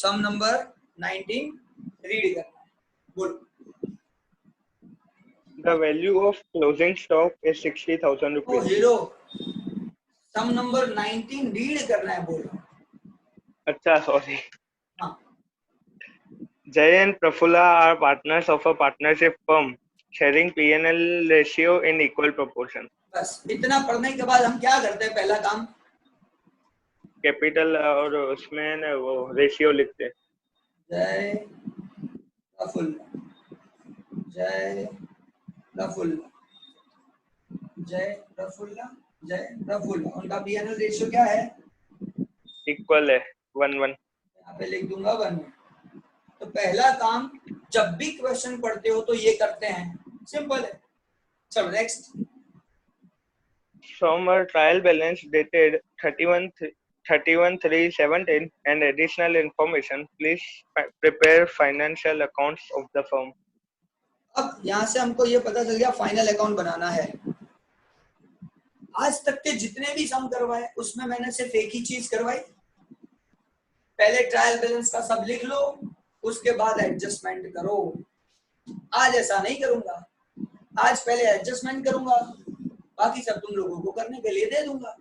सम number 19 read करना है, बोलो। The value of closing stock is 60,000 ओ rupees. Hero, sum number 19 read करना है, बोलो। अच्छा, sorry. हाँ, Jay and Prafula are partners of a partnership firm, sharing P&L ratio in equal proportion. बस इतना पढ़ने के बाद हम क्या करते हैं? पहला काम कैपिटल और उसमें ना वो रेशियो लिखते हैं। जय प्रफुल्ल, जय प्रफुल्ल, जय प्रफुल्ल, जय प्रफुल्ल। उनका P&L रेशियो क्या है? इक्वल है 1:1। यहाँ पे लिख दूंगा 1। तो पहला काम जब भी क्वेश्चन पढ़ते हो तो ये करते हैं, सिंपल है। चलो next. From a trial balance dated 31/3/17 and additional information, please prepare financial accounts of the firm. अब यहाँ से हमको ये पता चल गया फाइनल अकाउंट बनाना है। आज तक के जितने भी सम करवाए उसमें मैंने सिर्फ एक ही चीज करवाई, पहले ट्रायल बैलेंस का सब लिख लो, उसके बाद एडजस्टमेंट करो। आज ऐसा नहीं करूंगा, आज पहले एडजस्टमेंट करूंगा, बाकी सब तुम लोगों को करने के लिए दे दूंगा।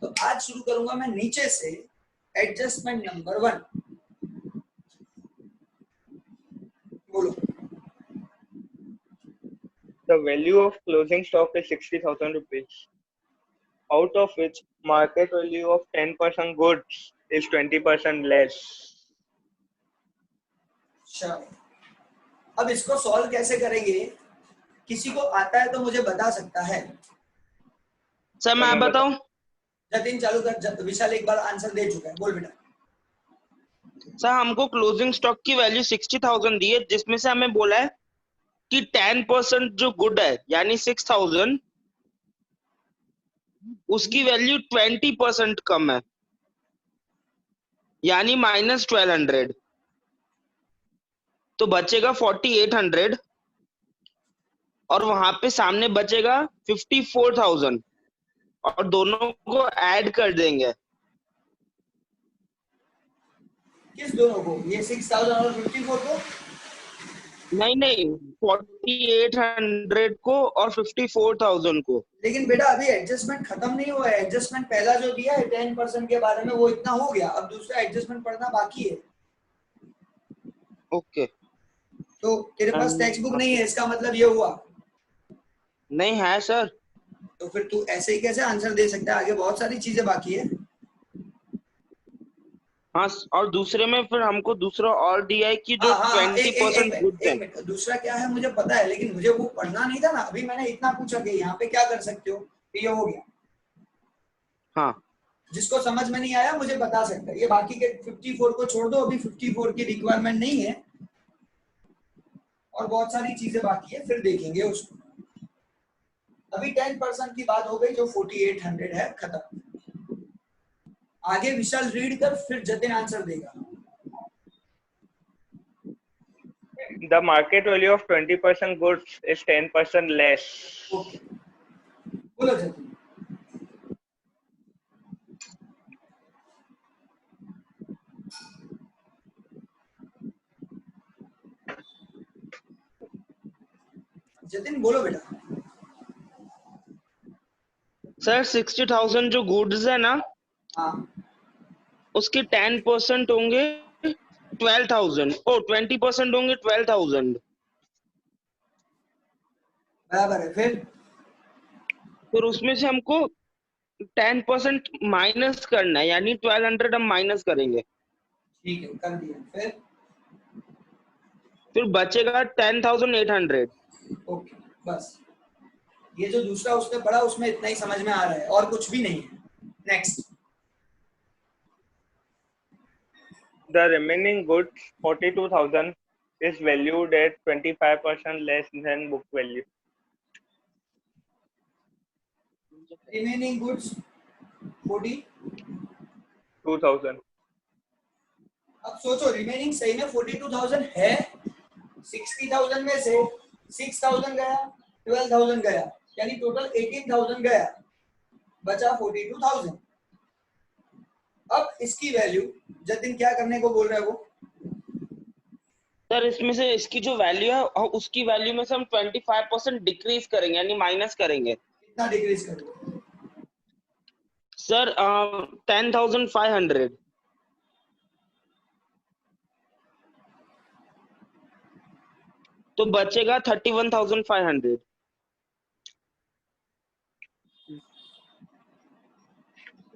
तो आज शुरू करूंगा मैं नीचे से, एडजस्टमेंट नंबर 1, बोलो। The value of closing stock is 60,000 rupees, out of which market value of 10% goods is 20% less. चलो अब इसको सॉल्व कैसे करेंगे? किसी को आता है तो मुझे बता सकता है? सर मैं बताऊं? जतिन चालू कर, विशाल एक बार आंसर दे चुका है, बोल बेटा। सर हमको क्लोजिंग स्टॉक की वैल्यू 60,000 दी है, जिसमें से हमें बोला है कि 10% जो गुड है यानी 6,000, उसकी वैल्यू 20% कम है यानी -1200, तो बचेगा 4800 और वहां पे सामने बचेगा 54,000 और दोनों को ऐड कर देंगे। किस दोनों को? ये 6000 और 54 को? नहीं 4800 को और 54,000 को। लेकिन बेटा अभी एडजस्टमेंट खत्म नहीं हुआ है। एडजस्टमेंट पहला जो दिया है 10% के बारे में, वो इतना हो गया, अब दूसरा एडजस्टमेंट पढ़ना बाकी है। ओके, तो तेरे पास टेक्स्ट बुक नहीं है, इसका मतलब ये हुआ? नहीं है सर। तो फिर तू ऐसे ही कैसे आंसर दे सकता है? आगे बहुत सारी चीजें बाकी है। हाँ, और दूसरे में फिर हमको दूसरा और दिया है कि जो 20% गुड है। दूसरा क्या है मुझे पता है, लेकिन मुझे वो पढ़ना नहीं था ना। अभी मैंने इतना पूछा कि यहाँ पे क्या कर सकते हो, तो ये हो गया। हाँ, जिसको समझ में नहीं आया मुझे बता सकता है। ये बाकी के 54 को छोड़ दो, अभी 54 की रिक्वायरमेंट नहीं है और बहुत सारी चीजें बाकी है, फिर देखेंगे उसको। अभी 10% की बात हो गई, जो 4800 है, खत्म। आगे विशाल रीड कर, फिर जतिन आंसर देगा। The market value of 20% goods is 10% less. Okay, बोलो जतिन। जतिन बोलो बेटा। सर 60,000 जो गुड्स है ना, हाँ, उसके 10% होंगे 12,000, ओ 20% होंगे 12,000। बराबर है। फिर उसमें से हमको 10% माइनस करना है, यानी 1200 हम माइनस करेंगे। ठीक है, कर दिया। फिर बचेगा 10,800। ओके, बस ये जो दूसरा उसने पढ़ा उसमें इतना ही समझ में आ रहा है, और कुछ भी नहीं है। Next. The remaining goods, 42,000, is valued at 25% less than book value. Remaining goods 42,000. अब सोचो, रिमेनिंग सही में 42,000 है। 60,000 में से 6,000 गया, 12,000 गया, यानी टोटल 18,000 गया, बचा 42,000। अब इसकी वैल्यू जतिन क्या करने को बोल रहा है वो? सर इसमें से इसकी जो वैल्यू है उसकी वैल्यू में से हम 25% डिक्रीज करेंगे यानी माइनस करेंगे। कितना डिक्रीज करोगे? सर 10,500। तो बचेगा 31,500।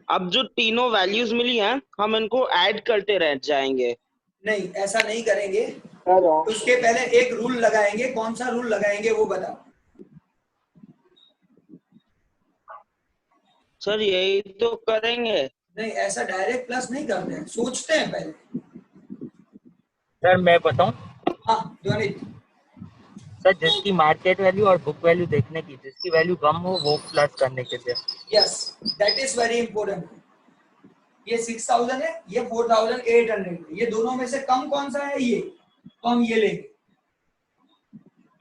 अब जो तीनों वैल्यूज मिली हैं हम इनको ऐड करते रह जाएंगे। नहीं, ऐसा नहीं करेंगे। उसके पहले एक रूल लगाएंगे। कौन सा रूल लगाएंगे वो बताओ। सर यही तो करेंगे। नहीं, ऐसा डायरेक्ट प्लस नहीं करते हैं, सोचते हैं पहले। सर मैं बताऊं? हाँ ध्वनित। सर जिसकी मार्केट वैल्यू और बुक वैल्यू देखने की, जिसकी वैल्यू कम हो वो प्लस करने के लिए। Yes, that is very important. ये 6000 है, ये 4800 है। ये दोनों में से कम कौन सा है? ये, तो हम ये लेंगे।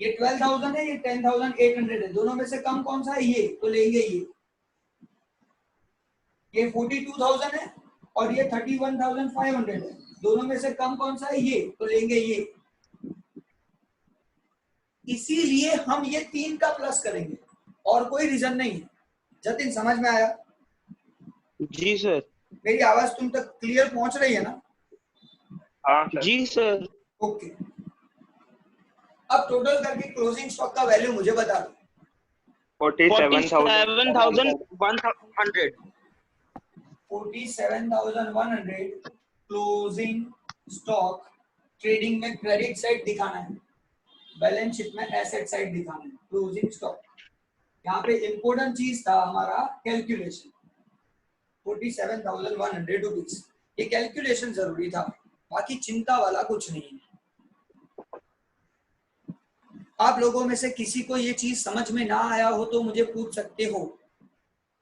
ये 12000 है, ये 10800 है। दोनों में से कम कौन सा है? ये, तो लेंगे ये। ये 42000 है और ये 31500 है। दोनों में से कम कौन सा है? ये, तो लेंगे ये। इसीलिए हम ये 3 का प्लस करेंगे और कोई रीजन नहीं है। जतिन समझ में आया? जी सर। मेरी आवाज तुम तक क्लियर पहुंच रही है ना? हाँ सर। जी सर। ओके। अब टोटल करके क्लोजिंग स्टॉक का वैल्यू मुझे बता दो। 47,100। 47,100 क्लोजिंग स्टॉक। ट्रेडिंग में क्रेडिट साइड दिखाना है, बैलेंस शीट में एसेट साइड दिखाना है। क्लोजिंग स्टॉक, यहाँ पे इंपॉर्टेंट चीज था हमारा कैलकुलेशन। 47,100 रुपीज, ये कैलकुलेशन जरूरी था, बाकी चिंता वाला कुछ नहीं है। आप लोगों में से किसी को ये चीज समझ में ना आया हो तो मुझे पूछ सकते हो।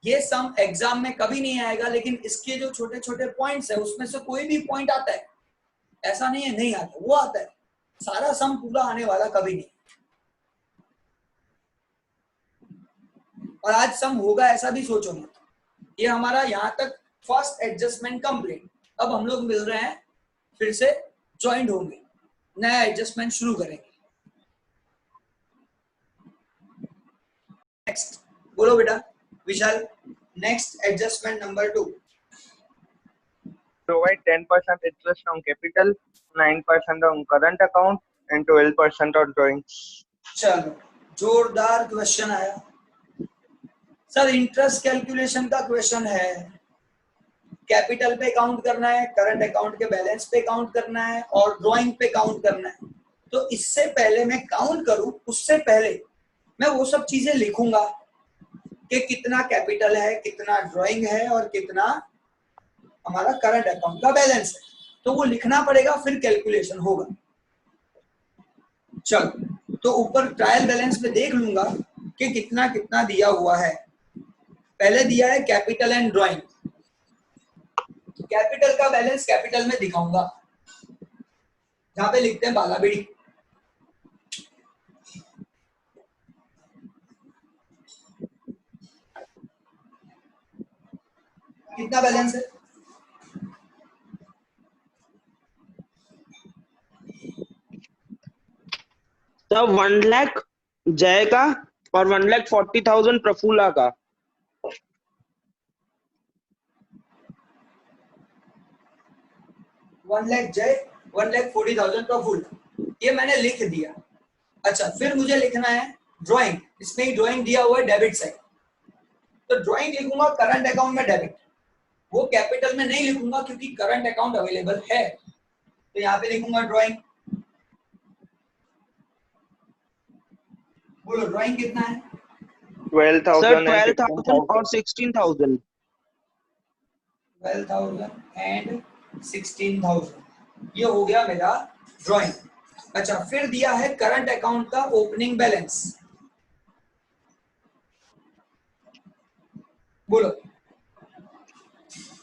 ये सम एग्जाम में कभी नहीं आएगा, लेकिन इसके जो छोटे छोटे पॉइंट्स है उसमें से कोई भी पॉइंट आता है, ऐसा नहीं है नहीं आता, वो आता है। सारा सम पूरा आने वाला कभी नहीं। और आज सम होगा ऐसा भी सोचो मत। ये हमारा यहाँ तक फर्स्ट एडजस्टमेंट कंप्लीट। अब हम लोग मिल रहे हैं, फिर से ज्वाइंट होंगे, नया एडजस्टमेंट शुरू करेंगे। नेक्स्ट बोलो बेटा Vishal. Next adjustment number 2। Provide 10% interest on capital, 9% on current account, and 12% on drawings. चलो, जोरदार क्वेश्चन आया सर। इंटरेस्ट कैलकुलेशन का क्वेश्चन है। कैपिटल पे काउंट करना है, करंट अकाउंट के बैलेंस पे काउंट करना है और ड्राइंग पे काउंट करना है। तो इससे पहले मैं काउंट करूं उससे पहले मैं वो सब चीजें लिखूंगा कि कितना कैपिटल है, कितना ड्राइंग है और कितना हमारा करंट अकाउंट का बैलेंस है। तो वो लिखना पड़ेगा, फिर कैलकुलेशन होगा। चलो, तो ऊपर ट्रायल बैलेंस में देख लूंगा कि कितना कितना दिया हुआ है। पहले दिया है कैपिटल एंड ड्राइंग। कैपिटल का बैलेंस कैपिटल में दिखाऊंगा, जहां पे लिखते हैं बालाबीड़ी। कितना बैलेंस है? तो 1 लाख जय का और 1,40,000 प्रफुल्ला का। 1 लाख जय, 1,40,000 प्रफुल्ल, ये मैंने लिख दिया। अच्छा, फिर मुझे लिखना है ड्राइंग। इसमें ही ड्राइंग दिया हुआ है डेबिट साइड, तो ड्राइंग लिखूंगा करंट अकाउंट में डेबिट। वो कैपिटल में नहीं लिखूंगा क्योंकि करंट अकाउंट अवेलेबल है, तो यहाँ पे लिखूंगा ड्राइंग। बोलो ड्राइंग कितना है? 12,000 सर and 12,000 और 16,000। 12,000 एंड 16,000, ये हो गया मेरा ड्राइंग। अच्छा, फिर दिया है करंट अकाउंट का ओपनिंग बैलेंस। बोलो।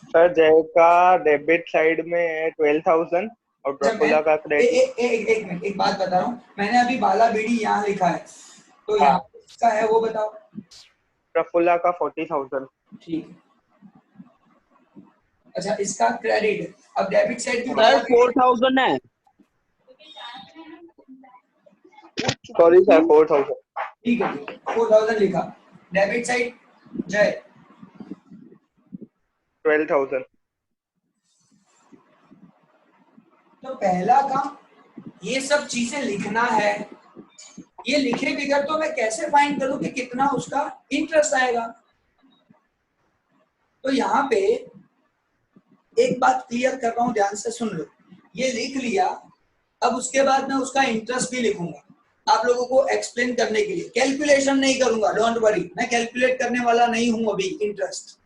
सर जय का डेबिट साइड में है 12,000 और प्रफुल्ला का क्रेडिट। एक मिनट, एक बात बता रहा हूँ। मैंने अभी बाला बीड़ी यहाँ लिखा है, तो यहाँ किसका है वो बताओ। प्रफुल्ला का 40,000। ठीक है, अच्छा, इसका क्रेडिट। अब डेबिट साइड की सर 4000 है। Sorry sir 4000। ठीक है, 4000 लिखा। डेबिट साइड जय 12,000। तो पहला काम ये सब चीजें लिखना है। ये लिखे बगैर तो मैं कैसे फाइंड करूं कि कितना उसका इंटरेस्ट आएगा। तो यहाँ पे एक बात क्लियर कर रहा हूं, ध्यान से सुन लो। ये लिख लिया, अब उसके बाद मैं उसका इंटरेस्ट भी लिखूंगा आप लोगों को एक्सप्लेन करने के लिए। कैलकुलेशन नहीं करूंगा, डोंट वरी, मैं कैलकुलेट करने वाला नहीं हूं अभी इंटरेस्ट,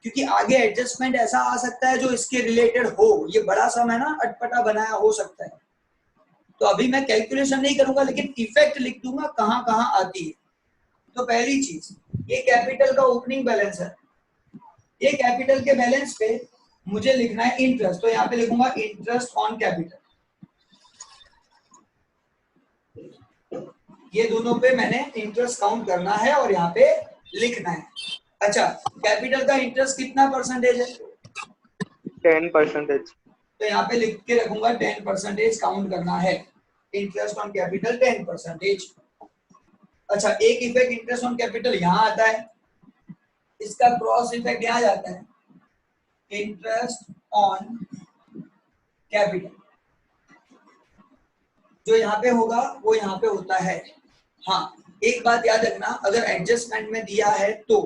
क्योंकि आगे एडजस्टमेंट ऐसा आ सकता है जो इसके रिलेटेड हो। ये बड़ा सा मैं ना अटपटा बनाया हो सकता है, तो अभी मैं कैलकुलेशन नहीं करूंगा, लेकिन इफेक्ट लिख दूंगा कहाँ कहाँ आती है। तो पहली चीज, ये कैपिटल का ओपनिंग बैलेंस है। ये कैपिटल के बैलेंस पे मुझे लिखना है इंटरेस्ट, तो यहाँ पे लिखूंगा इंटरेस्ट ऑन कैपिटल। ये दोनों पे मैंने इंटरेस्ट काउंट करना है और यहाँ पे लिखना है। अच्छा, कैपिटल का इंटरेस्ट कितना परसेंटेज है? 10%। तो यहाँ पे लिख के रखूंगा 10% काउंट करना है। Interest on capital 10%। अच्छा, एक इफेक्ट इंटरेस्ट ऑन कैपिटल यहाँ आता है, इसका क्रॉस इफेक्ट यहाँ जाता है, इंटरेस्ट ऑन कैपिटल। जो यहाँ पे होगा वो यहाँ पे होता है। हाँ, एक बात याद रखना, अगर एडजस्टमेंट में दिया है तो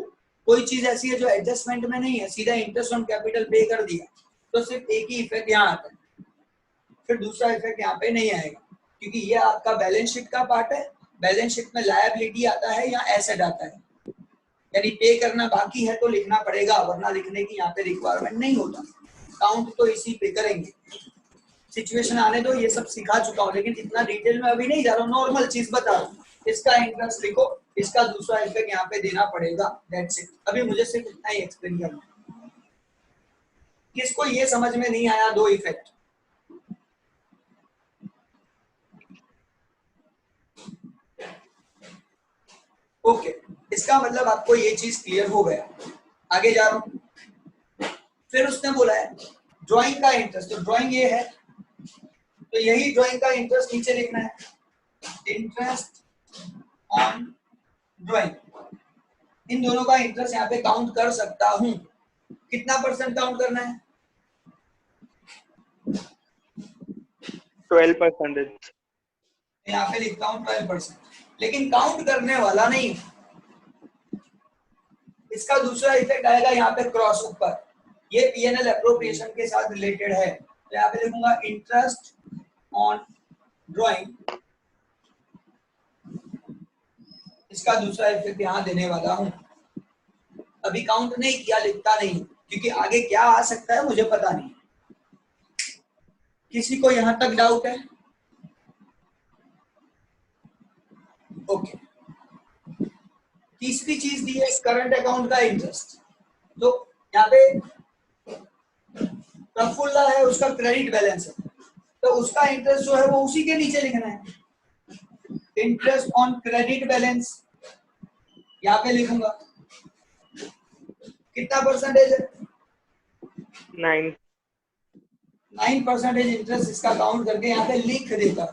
कोई चीज ऐसी है जो एडजस्टमेंट में नहीं है, सीधा इंटरेस्ट ऑन कैपिटल पे कर दिया, तो सिर्फ एक ही इफेक्ट यहाँ आता है, फिर दूसरा इफेक्ट यहाँ पे नहीं आएगा, क्योंकि ये आपका बैलेंस शीट का पार्ट है। बैलेंस शीट में लायबिलिटी आता है या एसेट आता है, यानी पे करना बाकी है तो लिखना पड़ेगा, वरना लिखने की यहाँ पे रिक्वायरमेंट नहीं होता। काउंट तो इसी पे करेंगे। सिचुएशन आने दो, ये सब सिखा चुका हूँ, लेकिन इतना डिटेल में अभी नहीं जा रहा हूँ, नॉर्मल चीज बता रहा हूँ। इसका इंटरेस्ट लिखो, इसका दूसरा इफेक्ट यहाँ पे देना पड़ेगा, दैट्स इट। अभी मुझे सिर्फ इतना ही एक्सप्लेन करना है। किसको ये समझ में नहीं आया दो इफेक्ट? ओके, इसका मतलब आपको ये चीज क्लियर हो गया। आगे जा रहा हूं। फिर उसने बोला है ड्राइंग का इंटरेस्ट, तो ड्राइंग ये है, तो यही ड्राइंग का इंटरेस्ट नीचे लिखना है, इंटरेस्ट ऑन ड्राइंग। इन दोनों का इंटरेस्ट यहाँ पे काउंट कर सकता हूं। कितना परसेंट काउंट करना है? 12%। यहाँ पे लिखता हूं 12%, लेकिन काउंट करने वाला नहीं। इसका दूसरा इफेक्ट आएगा यहाँ पे क्रॉस ऊपर, ये पीएनएल एप्रोप्रिएशन के साथ रिलेटेड है, तो यहाँ पे लिखूंगा इंटरेस्ट ऑन ड्राइंग। इसका दूसरा इफेक्ट यहाँ देने वाला हूं। अभी काउंट नहीं किया, लिखता नहीं, क्योंकि आगे क्या आ सकता है मुझे पता नहीं। किसी को यहां तक डाउट है? ओके। तीसरी चीज दी है करंट अकाउंट का इंटरेस्ट, तो यहाँ पे प्रफुल्ला है, उसका क्रेडिट बैलेंस है, तो उसका इंटरेस्ट जो है वो उसी के नीचे लिखना है, इंटरेस्ट ऑन क्रेडिट बैलेंस। यहाँ पे लिखूंगा कितना परसेंटेज है? 9% इंटरेस्ट इसका काउंट करके यहाँ पे लिख देता।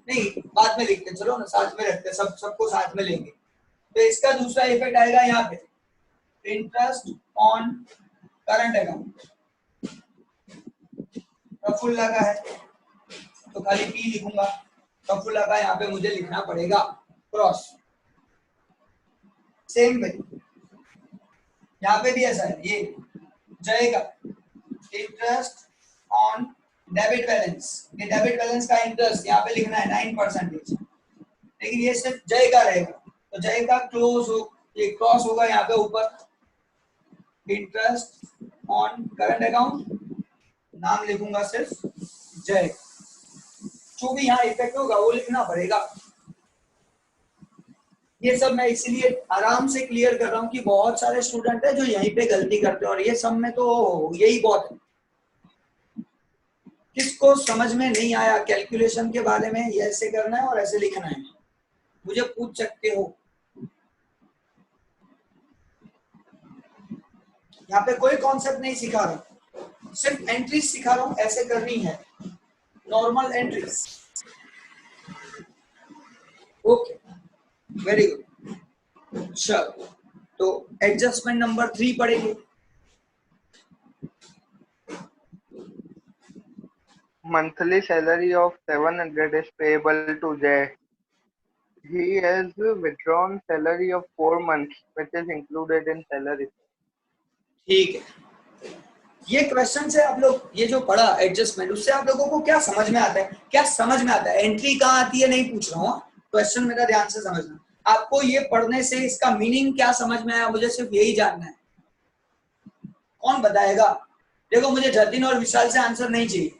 नहीं, बाद में लिखते, चलो ना साथ में रखते, सबको साथ में लेंगे। तो इसका दूसरा इफेक्ट आएगा यहाँ पे, interest on current account. Prafulla का है तो खाली पी लिखूंगा, प्रफुल्ला का यहाँ पे मुझे लिखना पड़ेगा क्रॉस। सेम वे यहाँ पे भी ऐसा है, ये जाएगा इंटरेस्ट ऑन डेबिट बैलेंस। ये डेबिट बैलेंस का इंटरेस्ट यहाँ पे लिखना है 9%, लेकिन ये सिर्फ जय का रहेगा, तो जय का क्लोज हो, ये क्रॉस होगा यहाँ पे ऊपर, इंटरेस्ट ऑन करंट अकाउंट, नाम लिखूंगा सिर्फ जय। जो भी यहाँ इफेक्ट होगा वो लिखना पड़ेगा। ये सब मैं इसलिए आराम से क्लियर कर रहा हूँ कि बहुत सारे स्टूडेंट है जो यहीं पे गलती करते हैं, और ये सब में तो यही बहुत है। किसको समझ में नहीं आया कैलकुलेशन के बारे में, ये ऐसे करना है और ऐसे लिखना है, मुझे पूछ सकते हो। यहाँ पे कोई कॉन्सेप्ट नहीं सिखा रहा हूँ, सिर्फ एंट्रीज सिखा रहा हूँ, ऐसे करनी है, normal entries. Okay, very good. चलो, तो एडजस्टमेंट नंबर 3 पढ़ेंगे। Monthly salary of 700 is payable to Jay. He has withdrawn salary of 4 months, which is included in salary. ठीक है, ये क्वेश्चन से आप लोग ये जो पढ़ा एडजस्टमेंट, उससे आप लोगों को क्या समझ में आता है? क्या समझ में आता है? एंट्री कहाँ आती है नहीं पूछ रहा हूँ, क्वेश्चन मेरा ध्यान से समझना। आपको ये पढ़ने से इसका मीनिंग क्या समझ में आया, मुझे सिर्फ यही जानना है। कौन बताएगा? देखो, मुझे जतिन और विशाल से आंसर नहीं चाहिए,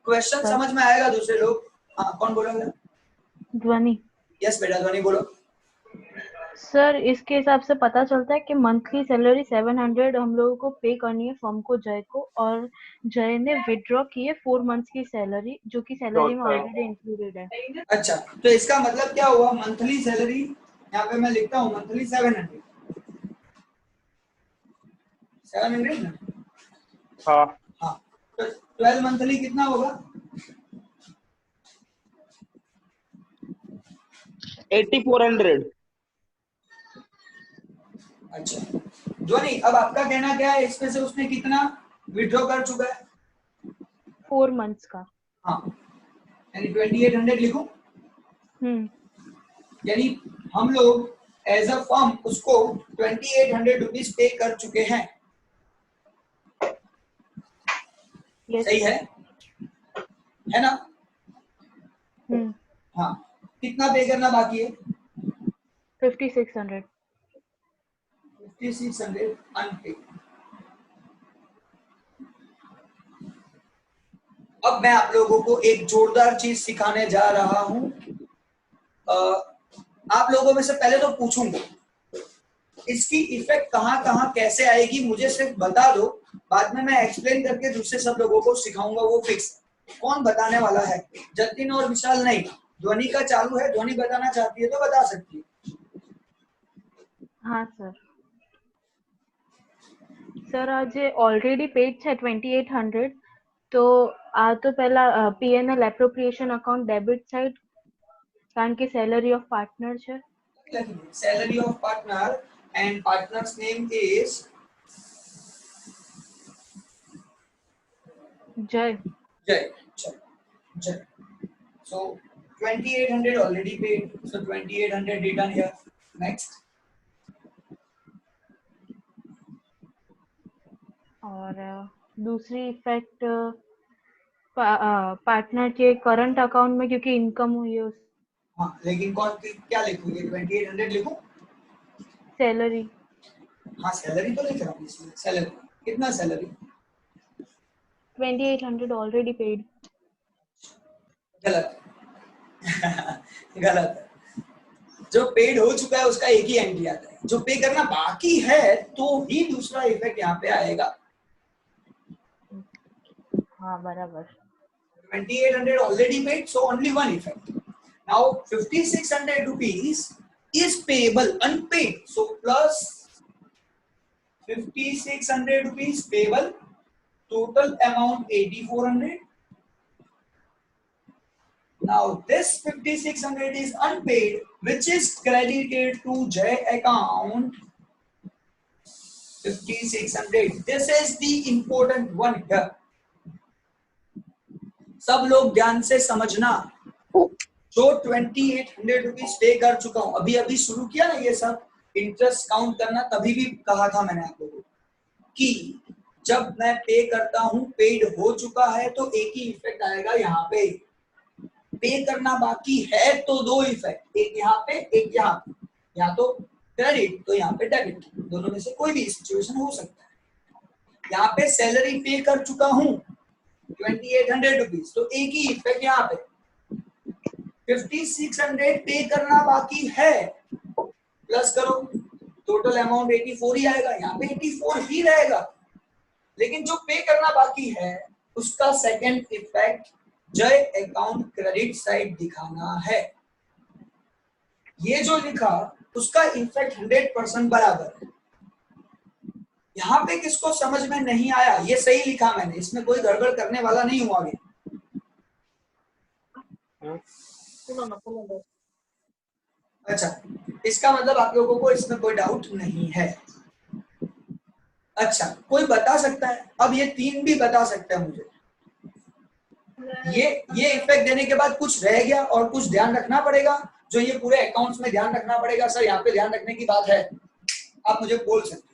क्वेश्चन समझ में आएगा। दूसरे लोग, हाँ, कौन बोलेगा? ध्वनि। यस बेटा, ध्वनि बोलो। सर, इसके हिसाब से पता चलता है कि मंथली सैलरी 700 हम लोगों को पे करनी है फर्म को, जय को, और जय ने विड्रॉ की है 4 मंथ्स की सैलरी, जो कि सैलरी में ऑलरेडी इंक्लूडेड है। अच्छा, तो इसका मतलब क्या हुआ? मंथली सैलरी, यहाँ पे मैं लिखता हूँ मंथली 700 ना? हाँ, हाँ, तो 12 मंथली कितना होगा? 8400। अच्छा, ध्वनि, अब आपका कहना क्या है, इसमें से उसने कितना विड्रॉ कर चुका है? 4 मंथ्स का। हाँ, यानी 2800 लिखूं? यानी हम लोग एज अ फर्म उसको 2800 रुपीज पे कर चुके हैं। Yes. सही है ना? हाँ, कितना पे करना बाकी है? 5600। 5600 अनपेड। अब मैं आप लोगों को एक जोरदार चीज सिखाने जा रहा हूं। आप लोगों में से पहले तो पूछूंगा इसकी इफेक्ट कहाँ कैसे आएगी, मुझे सिर्फ बता दो, बाद में मैं एक्सप्लेन करके दूसरे सब लोगों को सिखाऊंगा, वो फिक्स। कौन बताने वाला है? जतिन और विशाल नहीं, ध्वनि का चालू है, ध्वनि बताना चाहती है तो बता सकती है। हाँ सर। सर, आज ऑलरेडी पेड है 2800, तो आ तो पहला PNL appropriation account debit side, कारण के सैलरी ऑफ पार्टनर है। Salary of partner and partners name is जय। So 2800 already paid, so 2800 written here. Next. और दूसरी इफेक्ट पार्टनर के करंट अकाउंट में, क्योंकि इनकम हुई है। हाँ, लेकिन क्या लिखूं? ये 2800 लिखूं? सैलरी। हाँ, सैलरी तो लिख रहा हूँ इसमें। सैलरी कितना? Salary 2800 already paid. गलत गलत है। जो पेड हो चुका है उसका एक ही एंट्री आता है, जो पे करना बाकी है तो ही दूसरा इफेक्ट यहाँ पे आएगा। हाँ, बराबर। 2800 already paid, so only one effect. Now 5600 rupees is payable unpaid, so plus 5600 rupees payable, total amount 8400. Now this 5600 is unpaid, which is credited to Jay account 5600. This is the important one here. सब लोग ध्यान से समझना, जो 2800 rupees पे कर चुका हूं, अभी शुरू किया ना ये सब इंटरेस्ट काउंट करना, तभी भी कहा था मैंने आप लोगों को कि जब मैं पे करता हूं, पेड हो चुका है तो एक ही इफेक्ट आएगा यहाँ पे। पे करना बाकी है तो दो इफेक्ट, एक यहाँ पे एक यहाँ पे, या तो क्रेडिट तो यहाँ पे डेबिट, दोनों में से कोई भी सिचुएशन हो सकता है। यहाँ पे सैलरी पे कर चुका हूं 2800 रुपीज, तो एक ही इफेक्ट यहाँ पे। 5600 पे करना बाकी है, प्लस करो, टोटल अमाउंट 84 ही आएगा, यहाँ पे 84 ही रहेगा। लेकिन जो पे करना बाकी है उसका सेकंड इफेक्ट जय अकाउंट क्रेडिट साइड दिखाना है। ये जो लिखा उसका इफेक्ट 100% बराबर है। यहाँ पे किसको समझ में नहीं आया? ये सही लिखा मैंने, इसमें कोई गड़बड़ करने वाला नहीं हुआ आगे। अच्छा, इसका मतलब आप लोगों को इसमें कोई डाउट नहीं है। अच्छा, कोई बता सकता है? अब ये 3 भी बता सकते हैं मुझे। ये इफेक्ट देने के बाद कुछ रह गया और कुछ ध्यान रखना पड़ेगा, जो ये पूरे अकाउंट्स में ध्यान रखना पड़ेगा। सर यहाँ पे ध्यान रखने की बात है, आप मुझे बोल सकते हैं।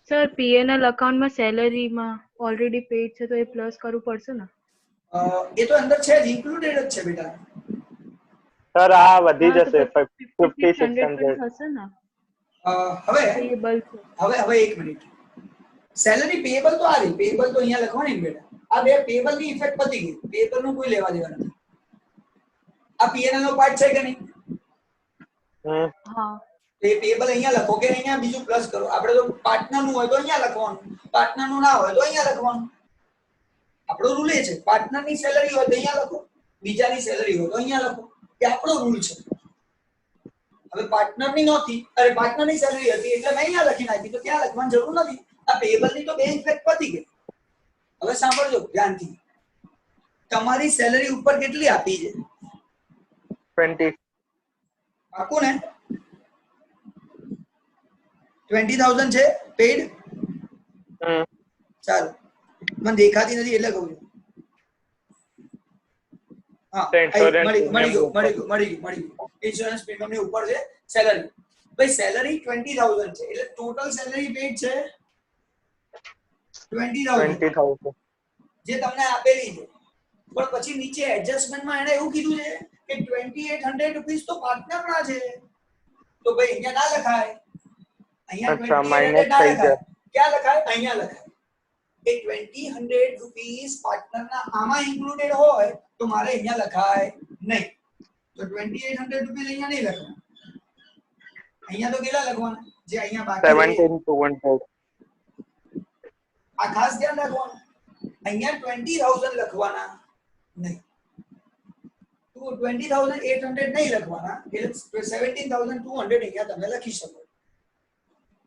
સર પીએનએલ અકાઉન્ટમાં સેલેરીમાં ઓલરેડી પેડ છે તો એ પ્લસ કરવું પડશે ને? ये तो अंदर છે જ, ઇન્ક્લુડેડ જ છે બેટા। સર આ વધી હા, તો જશે પછી 5600 5600 પણ થશે ને? હવે પેયેબલ છે। હવે 1 મિનિટ, સેલરી પેયેબલ તો આ રહી, પેયેબલ તો અહીંયા લખવાની ને બેટા। આ બે પેયેબલ ની ઇફેક્ટ પતી ગઈ, પેયેબલ નું કોઈ લેવા દેવા નથી। આ પીએનએલ નો પાર્ટ છે કે નહીં? હા, તો એ પેયેબલ અહીંયા લખો કે અહીંયા બીજું પ્લસ કરો। આપણે તો પાર્ટનર નું હોય તો અહીંયા લખવાનું, પાર્ટનર નું ના હોય તો અહીંયા લખવાનું। આપણો રૂલ એ છે, પાર્ટનર ની સેલરી હોય તો અહીંયા લખો, બીજાની સેલરી હોય તો અહીંયા લખો, એ આપણો રૂલ છે। હવે પાર્ટનર ની નહોતી, અરે પાર્ટનર ની સેલરી હતી એટલે મેં અહીંયા લખી નાખી, તો ત્યાં લખવાની જરૂર નથી। આ પેયેબલ ની તો બે ઇફેક્ટ પતી ગઈ। હવે સાંભળજો ધ્યાનથી, તમારી સેલરી ઉપર કેટલી આપી છે? 20 પાકું ને? 20,000 છે પેડ? ચાલો, મને દેખાતી નથી એટલે કહું છું। હા, મળી ગયું। ઇન્સ્યોરન્સ પ્રીમિયમ ની ઉપર છે સેલરી। ભાઈ સેલરી 20,000 છે એટલે ટોટલ સેલરી પેડ છે 20,000 જે તમને આપેલી છે। પણ પછી નીચે એડજસ્ટમેન્ટમાં એને એવું કીધું છે કે 2,800 રૂપીસ તો પાર્ટનરના છે, તો ભાઈ અહીંયા ના લખાય, અહીંયા 2,800 ના લખાય, ક્યાં લખાય? અહીંયા લખાય કે 2,100 રૂપીસ પાર્ટનરના આમાં ઇન્ક્લુડેડ હોય તો મારે અહીંયા લખાય નહીં, તો 2,800 રૂપીસ અહીંયા નહીં લખવાના। અહીંયા તો કેટલા લખવાના? જે અહીંયા બાકી 17,200 આ ખાસ ધ્યાન રાખવાનું, અહીંયા 20,000 લખવાના નહીં, તો 20,800 નહીં લખવાના, એટલે 17,200 અહીંયા તમે લખી શકો।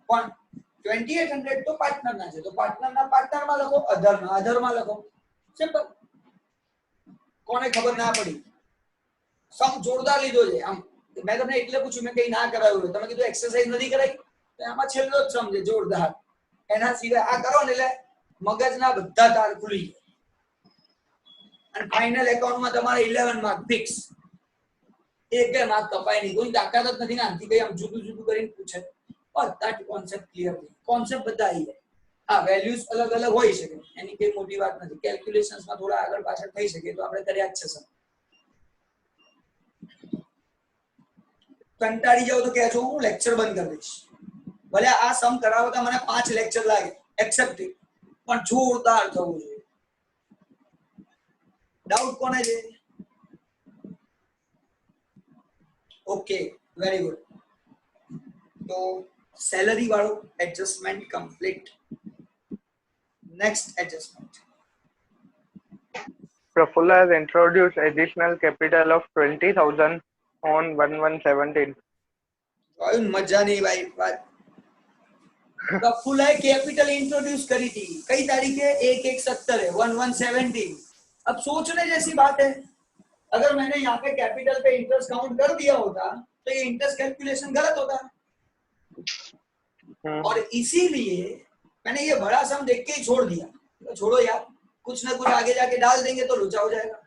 પણ 2,800 તો પાર્ટનરના છે, તો પાર્ટનરના પાર્ટનરમાં લખો, અધરના અધરમાં લખો, સિમ્પલ। કોને ખબર ના પડી? સમ જોરદાર લીધો છે। આમ મેં તમને એટલે પૂછ્યું, મેં કઈ ના કરાવ્યું, તમે કીધું એક્સરસાઇઝ નથી કરાઈ, તો આમાં છેલ્લો જ સમજે જોરદાર। એના સિવાય આ કરો ને એટલે મગજના બધા તાર ખુલી જાય, અને ફાઇનલ એકાઉન્ટમાં તમારે 11 માર્ક ફિક્સ, એક માર્ક કપાય નહીં, કોઈ તાકાત જ નથી ને આનથી કઈ આમ જુદું જુદું કરીને પૂછે, બધા કોન્સેપ્ટ ક્લિયર થઈ, કોન્સેપ્ટ બધા આવી જાય। હા, વેલ્યુઝ અલગ અલગ હોઈ શકે, એની કઈ મોટી વાત નથી, કેલ્ક્યુલેશન્સમાં થોડા આગળ પાછળ થઈ શકે તો આપણે કર્યા જ છે સર। કંટાળી જાવ તો કહેજો, હું લેક્ચર બંધ કરી દઈશ, ભલે આ સમ કરાવતા મને 5 લેક્ચર લાગે, એક્સેપ્ટેડ, પણ જોરદાર થવું જોઈએ। ડાઉટ કોને છે? Okay, very good. તો સેલરી વાળો adjustment complete. Next adjustment, Prafula has introduced additional capital of 20,000 on 1117. જોયું? મજા નહીં ભાઈ વાત। प्रफुल्ला कैपिटल इंट्रोड्यूस करी थी, कई तारीख है? 1/1/17 है, 1117। अब सोचने जैसी बात है, अगर मैंने यहाँ पे कैपिटल पे इंटरेस्ट काउंट कर दिया होता तो ये इंटरेस्ट कैलकुलेशन गलत होता, और इसीलिए मैंने ये बड़ा सम देख के ही छोड़ दिया, तो छोड़ो यार, कुछ ना कुछ आगे जाके डाल देंगे तो लोचा हो जाएगा।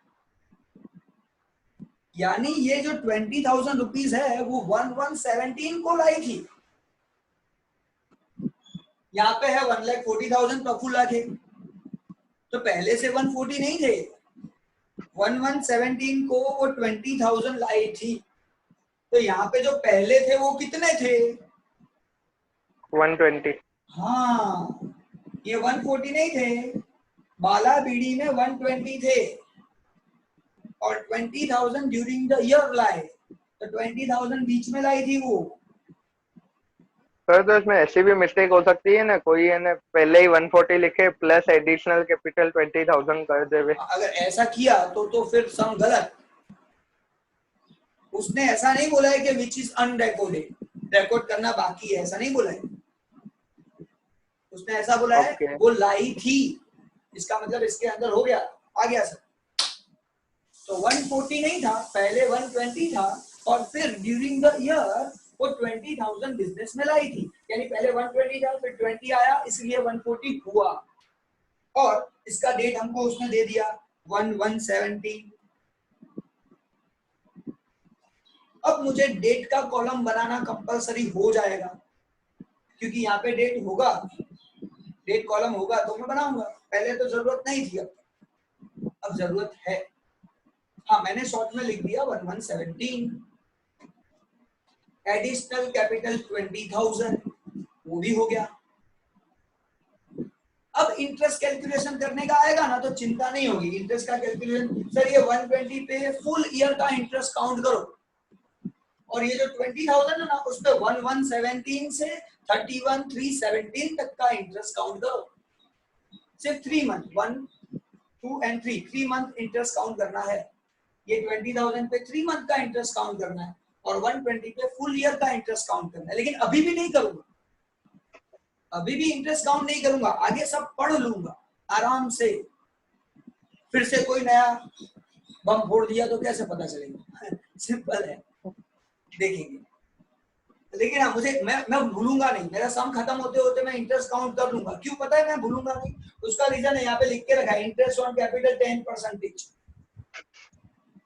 यानी ये जो 20,000 रुपीज है वो 1117 को लाई थी, यहाँ पे है 1,40,000 प्रफुल्ला थे, तो पहले से 140 नहीं थे, 1117 को वो 20,000 लाई थी, तो यहाँ पे जो पहले थे वो कितने थे? 120। हाँ, ये 140 नहीं थे, बाला बीड़ी में 120 थे, और 20,000 ड्यूरिंग द ईयर लाए, तो 20,000 बीच में लाई थी वो। सर तो इसमें ऐसी भी मिस्टेक हो सकती है ना, कोई है ना पहले ही 140 लिखे प्लस एडिशनल कैपिटल 20,000 कर देवे। अगर ऐसा किया तो फिर सम गलत। उसने ऐसा नहीं बोला है कि विच इज अनरिकॉर्डेड, रिकॉर्ड करना बाकी है, ऐसा नहीं बोला है उसने, ऐसा बोला है Okay. वो लाई थी, इसका मतलब इसके अंदर हो गया, आ गया सर। तो 140 नहीं था, पहले 120 था, और फिर ड्यूरिंग द ईयर वो 20,000 बिजनेस में लाई थी, यानी पहले 120 था, फिर 20 आया, इसलिए 140 हुआ। और इसका डेट हमको उसने दे दिया 1/1/17। अब मुझे डेट का कॉलम बनाना कंपलसरी हो जाएगा, क्योंकि यहाँ पे डेट होगा, डेट कॉलम होगा तो मैं बनाऊंगा, पहले तो जरूरत नहीं थी, अब जरूरत है। हाँ, मैंने शॉर्ट में लिख दिया 1/1/17। एडिशनल कैपिटल 20,000, वो भी हो गया। अब इंटरेस्ट कैलकुलेशन करने का आएगा ना, तो चिंता नहीं होगी। इंटरेस्ट का कैलकुलेशन, सर ये 120 पे फुल ईयर का इंटरेस्ट काउंट करो, और ये जो 20,000 है ना, उसमें 1/1/17 से 31/3/17 तक का इंटरेस्ट काउंट करो। सिर्फ 3 month, 1, 2 and 3 month interest count करना है। ये 20,000 पे 3 मंथ का इंटरेस्ट काउंट करना है, और 120 पे फुल ईयर का इंटरेस्ट काउंट करना है। लेकिन अभी भी नहीं करूंगा, अभी भी इंटरेस्ट काउंट नहीं करूंगा, आगे सब पढ़ लूंगा आराम से। फिर से कोई नया बम फोड़ दिया तो कैसे पता चलेगा? सिंपल है, देखेंगे। लेकिन हाँ, मैं भूलूंगा नहीं, मेरा सम खत्म होते होते मैं इंटरेस्ट काउंट कर लूंगा। क्यों पता है मैं भूलूंगा नहीं? उसका रीजन है, यहाँ पे लिख के रखा है, इंटरेस्ट ऑन कैपिटल 10%।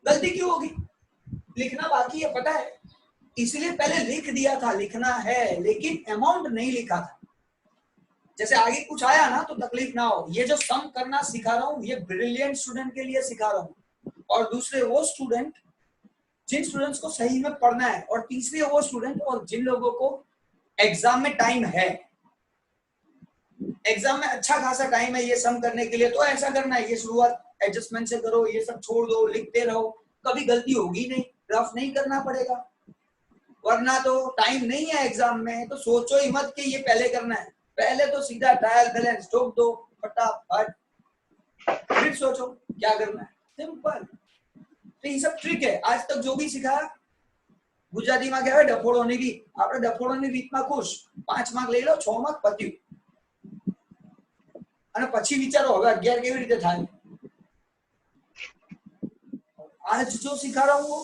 गलती क्यों होगी? लिखना बाकी है, पता है, इसलिए पहले लिख दिया था, लिखना है, लेकिन अमाउंट नहीं लिखा था। जैसे आगे कुछ आया ना तो तकलीफ ना हो। ये जो सम करना सिखा रहा हूँ, ये ब्रिलियंट स्टूडेंट के लिए सिखा रहा हूँ, और दूसरे वो स्टूडेंट जिन स्टूडेंट्स को सही में पढ़ना है, और तीसरे वो स्टूडेंट और जिन लोगों को एग्जाम में टाइम है, एग्जाम में अच्छा खासा टाइम है ये सम करने के लिए, तो ऐसा करना है। ये शुरुआत एडजस्टमेंट से करो, ये सब छोड़ दो, लिखते रहो, कभी गलती होगी नहीं, रफ नहीं करना पड़ेगा। वरना तो टाइम नहीं है एग्जाम में, तो सोचो ही मत कि ये पहले करना है। पहले तो सीधा ट्रायल बैलेंस ठोक दो फटाफट, फिर सोचो क्या करना है, सिंपल। तो ये सब ट्रिक है। आज तक जो भी सिखाया, गुजराती में कहेवाय डफोड़ोनी रीत। આપણે ડફોડોની રીતમાં ખુશ, 5 માર્ક લઈ લો, 6 માર્ક પત્યું, અને પછી વિચારો હવે 11 કેવી રીતે થાય। आज जो सिखा रहा हूँ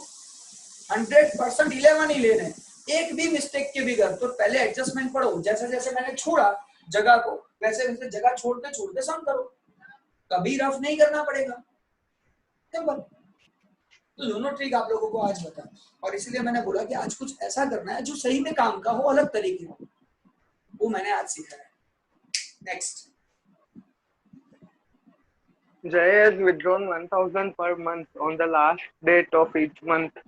100% 11 ही लेने, एक भी मिस्टेक के बिगड़ तो पहले एडजस्टमेंट पढ़ो। जैसे जैसे मैंने छोड़ा जगह को, वैसे वैसे जगह छोड़ते छोड़ते सम करो, कभी रफ नहीं करना पड़ेगा, सिंपल। तो दोनों ट्रिक आप लोगों को आज बता, और इसलिए मैंने बोला कि आज कुछ ऐसा करना है जो सही में काम का हो, अलग तरीके का, वो मैंने आज सीखा है। Next, Jay has withdrawn 1,000 per month on the last date of each month.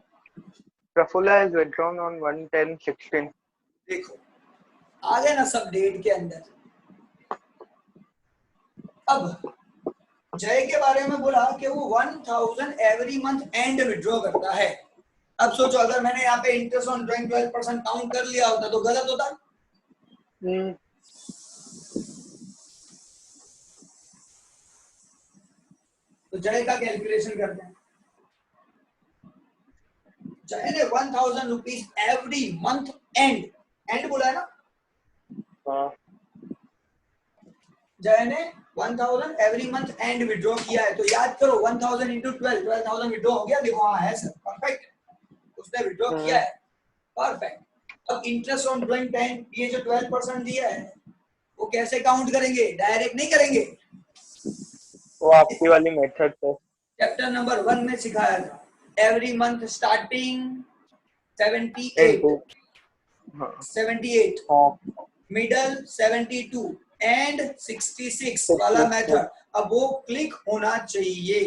Prafula has withdrawn on 1/10/16. देखो आ गए ना सब डेट के अंदर। अब जय के बारे में बोला कि वो 1,000 एवरी मंथ एंड विड्रॉ करता है। अब सोचो अगर मैंने यहाँ पे इंटरेस्ट ऑन ड्राइंग 12% काउंट कर लिया होता तो गलत होता। तो जय का कैलकुलेशन करते हैं। जय ने 1,000 रुपीज एवरी मंथ एंड बोला है ना, जय ने 1,000 एवरी मंथ एंड विड्रॉ किया है। तो याद करो 1,000 इंटू 12,000 विड्रॉ हो गया। देखो हाँ है सर, परफेक्ट, उसने विड्रॉ किया है, परफेक्ट। अब इंटरेस्ट ऑन ड्राइंग 10, ये जो 12% दिया है वो कैसे काउंट करेंगे? डायरेक्ट नहीं करेंगे, वो आपकी वाली मेथड से चैप्टर नंबर 1 में सिखाया था। Every month starting 78, 78 middle 72 and 66 वाला मेथड। अब वो क्लिक होना चाहिए।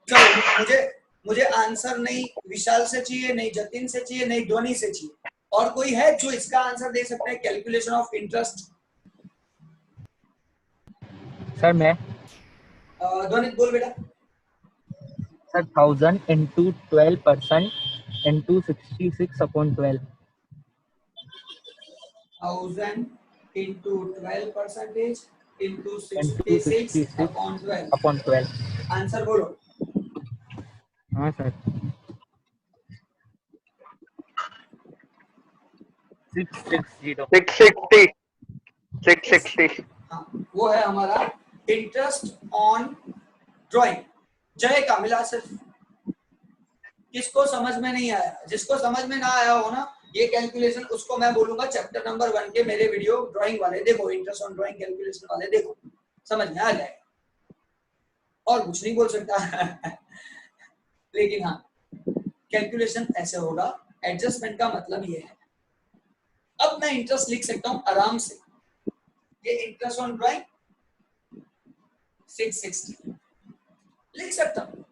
चलो मुझे आंसर नहीं विशाल से चाहिए, नहीं जतिन से चाहिए, नहीं ध्वनि से चाहिए। और कोई है जो इसका आंसर दे सकता है? Calculation of interest. सर मैं ध्वनि बोल बेटा। Sir 1000 into 12% into 66/12। 1000 into 12% into 66/12। upon 12। Answer बोलो। हाँ सर, 660 660 660 हाँ, वो है हमारा इंटरेस्ट ऑन ड्राइंग। जय का मिला सिर्फ। किसको समझ में नहीं आया? जिसको समझ में ना आया हो ना ये कैलकुलेशन, उसको मैं बोलूंगा चैप्टर नंबर 1 के मेरे वीडियो ड्राइंग वाले देखो, इंटरेस्ट ऑन ड्राइंग कैलकुलेशन वाले देखो, समझ में आ जाएगा। और कुछ नहीं बोल सकता लेकिन हाँ, कैलकुलेशन ऐसे होगा। एडजस्टमेंट का मतलब ये है। अब मैं इंटरेस्ट लिख सकता हूं आराम से। ये इंटरेस्ट ऑन ड्राइंग 660 लिख सकता हूं,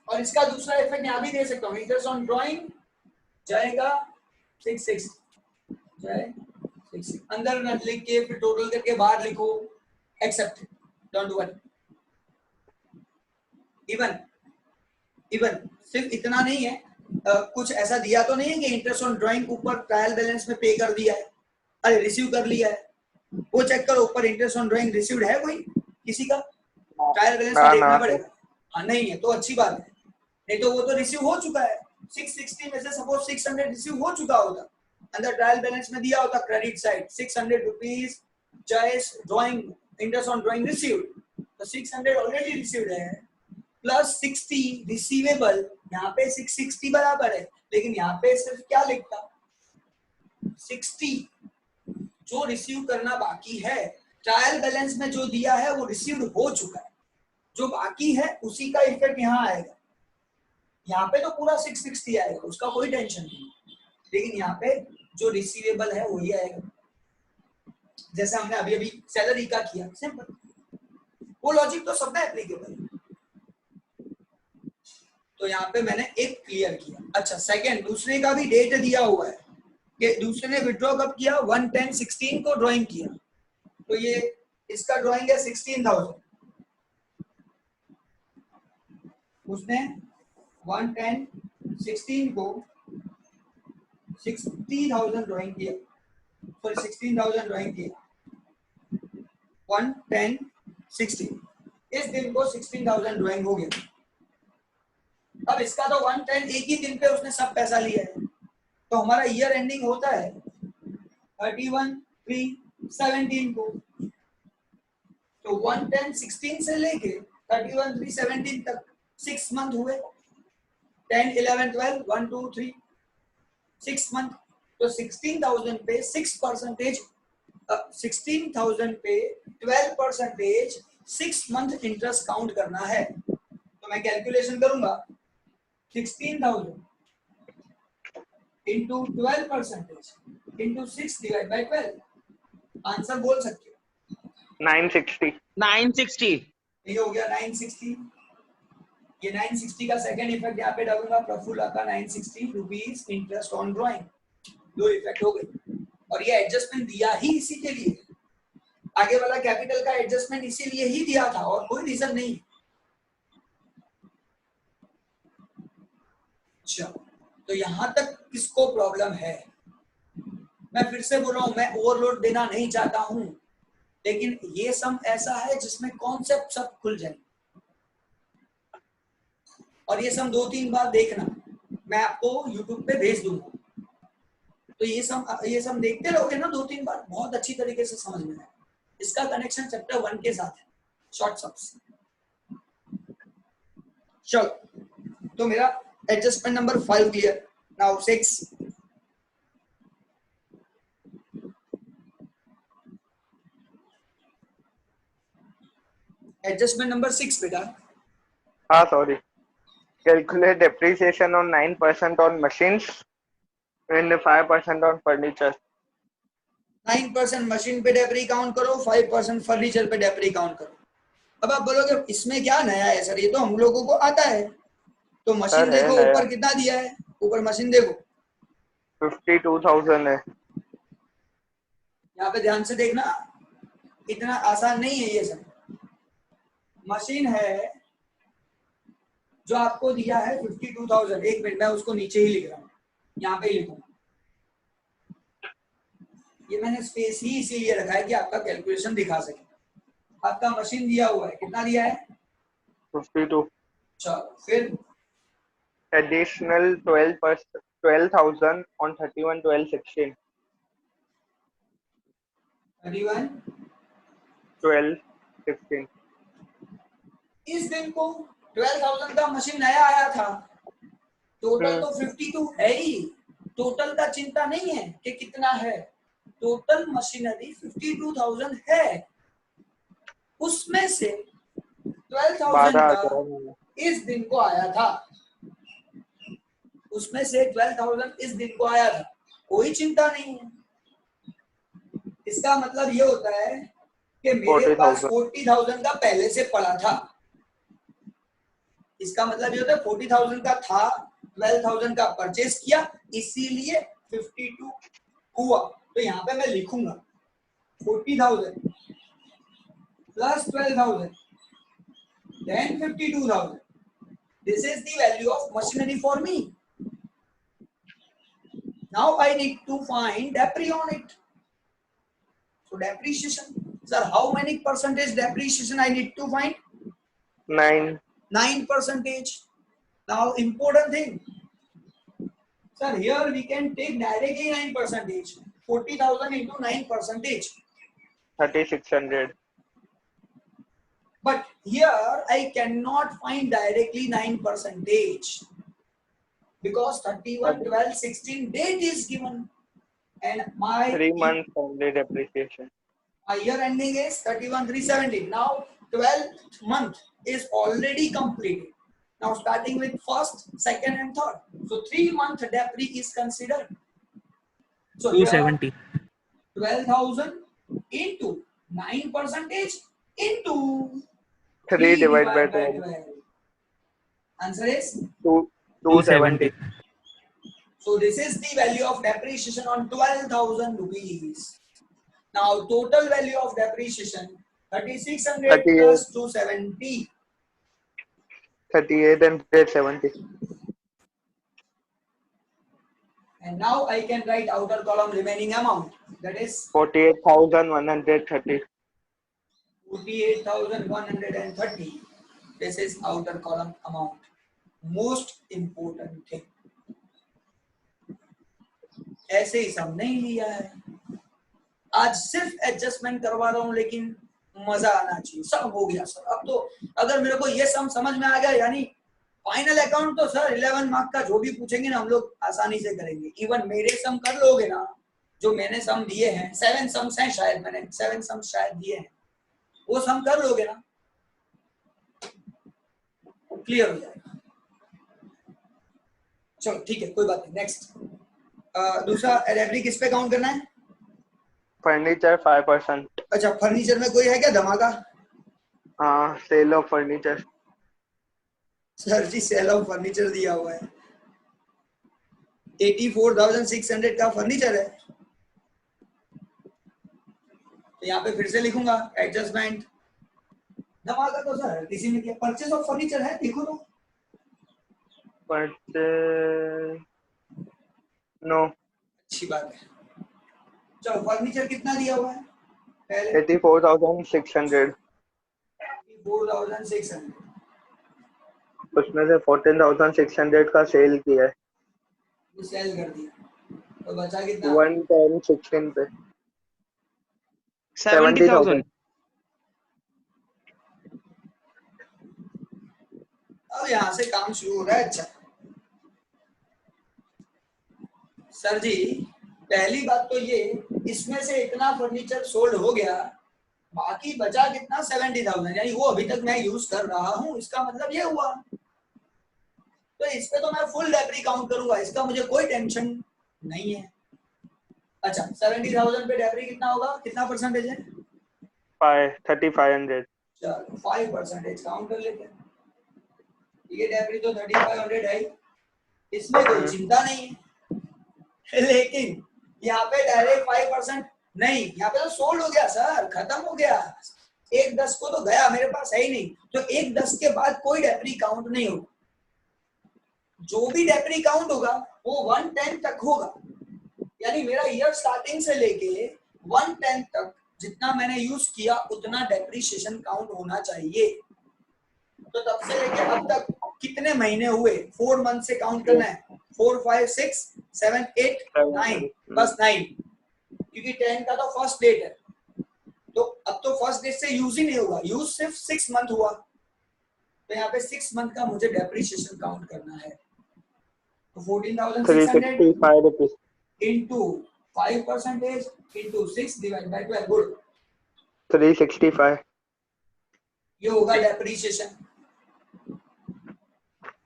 और इसका दूसरा इफेक्ट यहां भी दे सकता हूं। इंटरेस्ट ऑन ड्राइंग जाएगा 660, जाए 660 अंदर न लिख के फिर टोटल करके बाहर लिखो, एक्सेप्ट, डोंट वरी। इवन सिर्फ इतना नहीं है, कुछ ऐसा दिया तो नहीं है कि इंटरेस्ट ऑन ड्राइंग ऊपर ट्रायल बैलेंस में पे कर दिया है, अरे रिसीव कर लिया है, वो चेक करो ऊपर इंटरेस्ट ऑन ड्राइंग रिसीव्ड है कोई किसी का? ट्रायल बैलेंस में देखना पड़ेगा। हाँ नहीं है तो अच्छी बात है, नहीं तो वो तो रिसीव हो चुका है। 660 में से सपोज 600 रिसीव हो चुका होता, अंदर ट्रायल बैलेंस में दिया होता credit side 600 rupees choice drawing interest on drawing received, तो 600 ऑलरेडी रिसीव्ड है प्लस 60 रिसीवेबल, यहाँ पे 660 बराबर है, लेकिन यहाँ पे सिर्फ क्या लिखता 60 जो रिसीव करना बाकी है। ट्रायल बैलेंस में जो दिया है वो रिसीव्ड हो चुका है, जो बाकी है उसी का इफेक्ट यहाँ आएगा। यहाँ पे तो पूरा 660 आएगा, उसका कोई टेंशन नहीं, लेकिन यहाँ पे जो रिसीवेबल है वही आएगा, जैसे हमने अभी अभी सैलरी का किया। सिंपल, वो लॉजिक तो सब में एप्लीकेबल है। तो यहाँ पे मैंने एक क्लियर किया। अच्छा सेकंड, दूसरे का भी डेट दिया हुआ है कि दूसरे ने विड्रॉ कब किया, 1/10/16 को ड्राइंग किया, तो ये इसका ड्राइंग है 16,000, उसने 1/10/16 को 60,000 ड्राइंग किया, सॉरी 16,000 ड्राइंग किया 1/10/16, इस दिन को 16,000 ड्राइंग हो गया। अब इसका तो 1/10 एक ही दिन पे उसने सब पैसा लिया है, तो हमारा ईयर एंडिंग होता है 31/3/17 को, तो 1/10/16 से लेके 31/3/17 तक 6 मंथ हुए, 10, 11, 12, 1, 2, 3 6 मंथ। तो 16,000 पे 6%, 16,000 पे 12% 6 मंथ इंटरेस्ट काउंट करना है। तो मैं कैलकुलेशन करूंगा 16,000 into 12% into 6 divided by 12, answer बोल सकते हो 960 ये हो गया 960। ये 960 का सेकंड इफेक्ट यहाँ पे डालूंगा, प्रफुल्ला का 960 रुपीज इंटरेस्ट ऑन ड्राइंग, दो इफेक्ट हो गए। और ये एडजस्टमेंट दिया ही इसी के लिए, आगे वाला कैपिटल का एडजस्टमेंट इसीलिए ही दिया था और कोई रीजन नहीं। अच्छा तो यहां तक किसको प्रॉब्लम है? मैं फिर से बोल रहा हूं, मैं ओवरलोड देना नहीं चाहता हूं, लेकिन ये सम ऐसा है जिसमें कॉन्सेप्ट सब खुल जाए, और ये सम 2-3 बार देखना, मैं आपको YouTube पे भेज दूंगा, तो ये सम देखते रहोगे ना 2-3 बार, बहुत अच्छी तरीके से समझ में आए। इसका कनेक्शन चैप्टर 1 के साथ है, शॉर्ट सम्स। चलो तो मेरा adjustment number 5 clear. Now 6, adjustment number 6 बेटा। हाँ sorry, calculate depreciation on 9% on machines and 5% on furniture. 9% machine पे डेप्री काउंट करो, 5% फर्नीचर पे डेप्री काउंट करो। अब आप बोलोगे इसमें क्या नया है सर, ये तो हम लोगों को आता है। तो मशीन देखो ऊपर कितना दिया है, ऊपर मशीन देखो 52,000 है। यहाँ पे ध्यान से देखना, इतना आसान नहीं है ये सब। मशीन है जो आपको दिया है 52,000, एक मिनट मैं उसको नीचे ही लिख रहा हूँ, यहाँ पे ही लिखूंगा। ये मैंने स्पेस ही इसीलिए रखा है कि आपका कैलकुलेशन दिखा सके। आपका मशीन दिया हुआ है, कितना दिया है 52। चलो फिर एडिशनल 12%, 12,000 on 31/12/16. 31 12/16. इस दिन को 12,000 का मशीन नया आया था, टोटल तो 52 है ही, टोटल का चिंता नहीं है कि कितना है, टोटल मशीनरी 52,000 है, उसमें से 12,000 का इस दिन को आया था, उसमें से 12,000 इस दिन को आया था, कोई चिंता नहीं है। इसका मतलब ये होता है कि मेरे पास 40,000 का पहले से पड़ा था, इसका मतलब ये होता है 40,000 का था, 12,000 का परचेस किया, इसीलिए 52 हुआ। तो यहाँ पे मैं लिखूंगा 40,000 plus 12,000 then 52,000. This is the value of machinery for me. Now I need to find depre on it. So depreciation, sir, how many percentage depreciation I need to find? 9. 9%. Now important thing, sir, here we can take directly 9%. 40,000 into 9%. 3,600. But here I cannot find directly 9% because 31/12/16 date is given and my 3 months only depreciation. year ending is 31/3/17. Now 12th month is already completed. Now starting with first, second and third. So 3-month depre is considered. So 270. 12,000 into 9% into 3 divided by 12. 12. Answer is 270. so this is the value of depreciation on 12,000 rupees. Now total value of depreciation 3,600 plus 270. 3,870. And now I can write outer column remaining amount, that is 48,130. 48,130. This is outer column amount. Most important thing. ऐसे ही सब नहीं लिया है, आज सिर्फ adjustment करवा रहा हूं, लेकिन मजा आना चाहिए। सब हो गया सर, अब तो अगर मेरे को ये सम समझ में आ गया, यानी फाइनल अकाउंट तो सर 11 मार्क का जो भी पूछेंगे ना हम लोग आसानी से करेंगे। इवन मेरे सम कर लोगे ना, जो मैंने सम दिए हैं, 7 सम्स हैं शायद, मैंने 7 सम्स शायद दिए हैं, वो सम कर लोगे ना, क्लियर हो जाएगा। चलो ठीक है, कोई बात नहीं। नेक्स्ट दूसरा एलएफडी किस पे काउंट करना है? फर्नीचर 5%. अच्छा, फर्नीचर में कोई है क्या धमाका? हाँ, sale of furniture. Sir ji sale of furniture दिया हुआ है, 84,600 का फर्नीचर है, तो यहाँ पे फिर से लिखूंगा एडजस्टमेंट। धमाका तो सर किसी ने किया, परचेज ऑफ फर्नीचर है, देखो तो। परचेज नो, अच्छी बात है। चलो फर्नीचर कितना दिया हुआ है पहले? 84,600. 84,600, उसमें से 14,600 का सेल किया है, वो सेल कर दिया, तो बचा कितना? 110/16 पे 70,000. अब यहाँ से काम शुरू हो रहा है। अच्छा सर जी, पहली बात तो ये, इसमें से इतना फर्नीचर सोल्ड हो गया, बाकी बचा कितना? 70,000, यानी वो अभी तक मैं यूज कर रहा हूँ, इसका मतलब ये हुआ। तो इस पे तो मैं फुल डेप्री काउंट करूंगा, इसका मुझे कोई टेंशन नहीं है। अच्छा 70,000 पे डेप्री कितना होगा, कितना परसेंटेज है? 3,500. चलो 5% काउंट कर लेते हैं। ये डेप्री तो 3,500 है, इसमें कोई चिंता नहीं है, लेकिन यहाँ पे डायरेक्ट 5% नहीं, यहाँ पे तो सोल्ड हो गया सर, खत्म हो गया। 1/10 को तो गया, मेरे पास है ही नहीं, तो 1/10 के बाद कोई डेप्री काउंट नहीं होगा। जो भी डेप्री काउंट होगा वो 1/10 तक होगा, यानी मेरा ईयर स्टार्टिंग से लेके 1/10 तक जितना मैंने यूज किया उतना डेप्रीशिएशन काउंट होना चाहिए। तो तब से लेके अब तक कितने महीने हुए? 4 मंथ से काउंट करना है, 4 5 6 7 8 9, बस 9, क्योंकि 10 का तो फर्स्ट डेट है, तो अब तो फर्स्ट डेट से यूज ही नहीं होगा, यूज सिर्फ 6 मंथ हुआ, तो यहाँ पे 6 मंथ का मुझे डेप्रिसिएशन काउंट करना है। तो 14,600 365 rupees. into 5% into 6 divided by 12, good, 365. ये होगा डेप्रिसिएशन,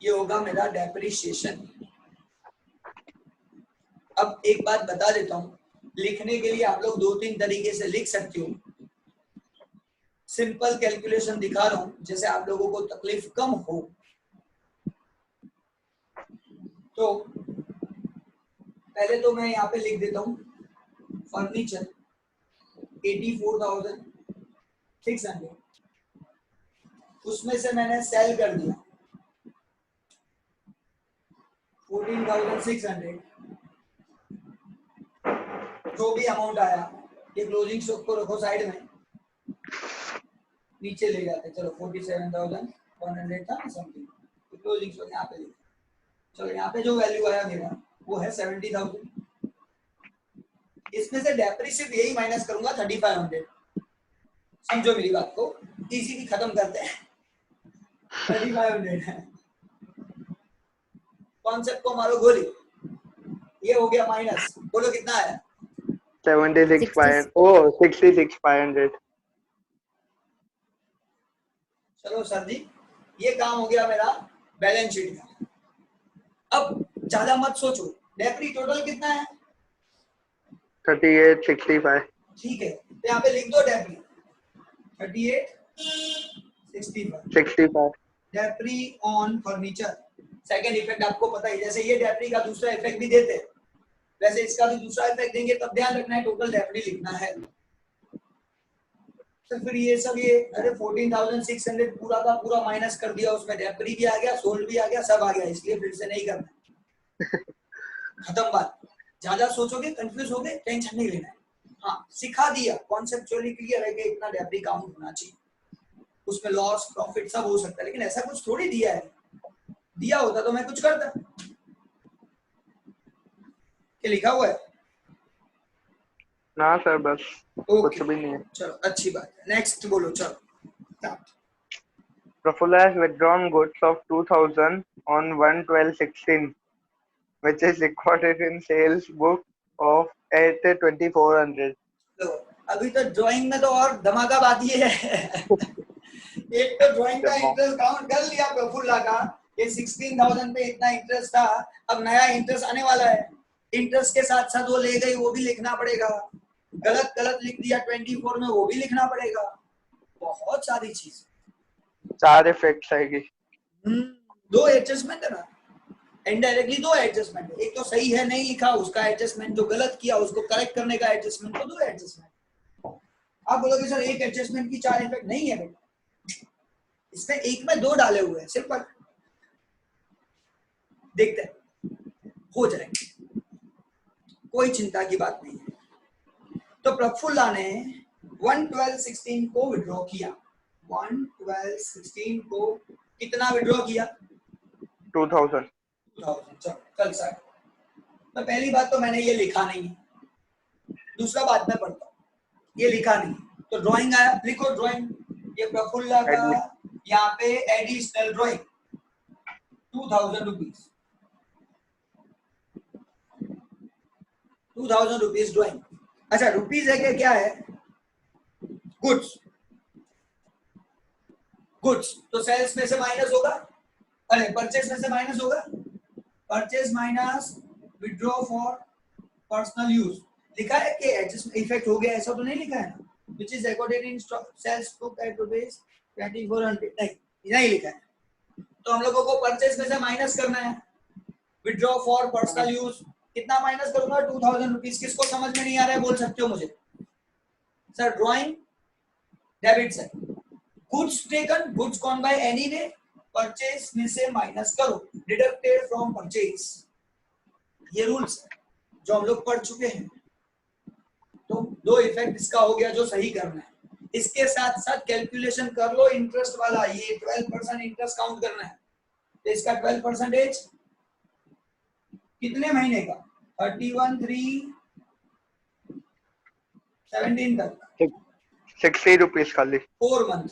ये होगा मेरा डेप्रिसिएशन। अब एक बात बता देता हूँ, लिखने के लिए आप लोग 2-3 तरीके से लिख सकते हो। सिंपल कैलकुलेशन दिखा रहा हूं, जैसे आप लोगों को तकलीफ कम हो। तो पहले तो मैं यहाँ पे लिख देता हूँ फर्नीचर 84,600, उसमें से मैंने सेल कर दिया 14,600, जो भी अमाउंट आया, ये क्लोजिंग स्टॉक को रखो साइड में, नीचे ले जाते, चलो 47,100 था ना समथिंग, तो क्लोजिंग स्टॉक यहाँ पे लिखा। चलो यहाँ पे जो वैल्यू आया मेरा वो है 70,000, इसमें से डेप्रिसिएट यही माइनस करूंगा 3,500, समझो मेरी बात को, इजीली खत्म करते हैं। 3,500 है, कॉन्सेप्ट को मारो गोली, ये हो गया माइनस, बोलो कितना आया? 66,500. चलो सर जी, ये काम हो गया मेरा बैलेंस शीट का। अब ज्यादा मत सोचो, डेप्री टोटल कितना है? 3865. ठीक है, तो यहाँ पे लिख दो डेप्री 3865 डेप्री ऑन फर्नीचर। सेकंड इफेक्ट आपको पता है, जैसे ये डेप्री का दूसरा इफेक्ट भी देते हैं, वैसे इसका भी दूसरा इफेक्ट देंगे, तब ध्यान रखना है टोटल डेप्री लिखना है। तो फिर ये सब ये अरे 14,600 पूरा का पूरा माइनस कर दिया, उसमें डेप्री भी आ गया, सोल्ड भी आ गया, सब आ गया, इसलिए फिर से नहीं करना, खत्म बात। ज्यादा सोचोगे कंफ्यूज होगे, टेंशन नहीं लेना है। हाँ, सिखा दिया, कॉन्सेप्चुअली क्लियर है कि इतना डेप्री काउंट होना चाहिए, उसमें लॉस प्रॉफिट सब हो सकता है, लेकिन ऐसा कुछ थोड़ी दिया है, दिया होता तो मैं कुछ करता। क्या लिखा हुआ है? ना सर, बस कुछ भी नहीं है। चलो अच्छी बात है, नेक्स्ट बोलो। चलो Prafula has withdrawn goods of 2,000 on 1/12/16, which is recorded in sales book of at 2,400. तो अभी तो ड्राइंग में तो और धमाका बात ये है एक तो ड्राइंग का इंटरेस्ट काउंट कर लिया प्रफुल्ला का, ये 16,000 पे इतना इंटरेस्ट था, अब नया इंटरेस्ट आने वाला है, इंटरेस्ट के साथ साथ वो ले गई वो भी लिखना पड़ेगा, गलत लिख दिया 24 में वो भी लिखना पड़ेगा, बहुत सारी चीज, 4 इफेक्ट्स आएगी। 2 एडजस्टमेंट है ना, इनडायरेक्टली 2 एडजस्टमेंट, एक तो सही है नहीं लिखा उसका एडजस्टमेंट, जो गलत किया उसको करेक्ट करने का एडजस्टमेंट, तो 2 एडजस्टमेंट। आप बोलोगे सर एक एडजस्टमेंट की 4 इफेक्ट, नहीं है बेटा, इसमें एक में 2 डाले हुए हैं, सिंपल, देखते हैं हो जाएगा, कोई चिंता की बात नहीं है। तो प्रफुल्ला ने 1/12/16 को विड्रॉ किया, 1/12/16 को कितना विड्रॉ किया? 2,000. चल सर, तो पहली बात तो मैंने ये लिखा नहीं है, दूसरा बात मैं पढ़ता हूँ, ये लिखा नहीं, तो ड्राइंग आया, लिखो ड्राइंग, ये प्रफुल्ला का यहाँ पे additional drawing 2,000 rupees, 2,000 rupees drawing. अच्छा रुपीज है क्या है? गुड्स, तो सेल्स में से माइनस होगा, अरे परचेज में से माइनस होगा, purchase minus withdraw for personal use, लिखा है कि एडजस्टमेंट इफेक्ट हो गया, ऐसा तो नहीं लिखा है ना, which is recorded in sales book at rupees 2,400, नहीं लिखा है, तो हम लोगों को परचेज में से माइनस करना है, विड्रॉ फॉर पर्सनल यूज, कितना माइनस करूंगा? 2,000 रुपीज। किसको समझ में नहीं आ रहा है बोल सकते हो मुझे? सर ड्राइंग डेबिट से, goods taken, goods gone by any way, purchase में से माइनस करो, डिडक्टेड फ्रॉम परचेज, ये रूल्स है जो हम लोग पढ़ चुके हैं। तो 2 इफेक्ट इसका हो गया जो सही करना है, इसके साथ साथ कैलकुलेशन कर लो इंटरेस्ट वाला, ये 12% इंटरेस्ट काउंट करना है, तो इसका 12% कितने महीने का? 31/3/17 तक, 60 रुपीज खाली 4 month,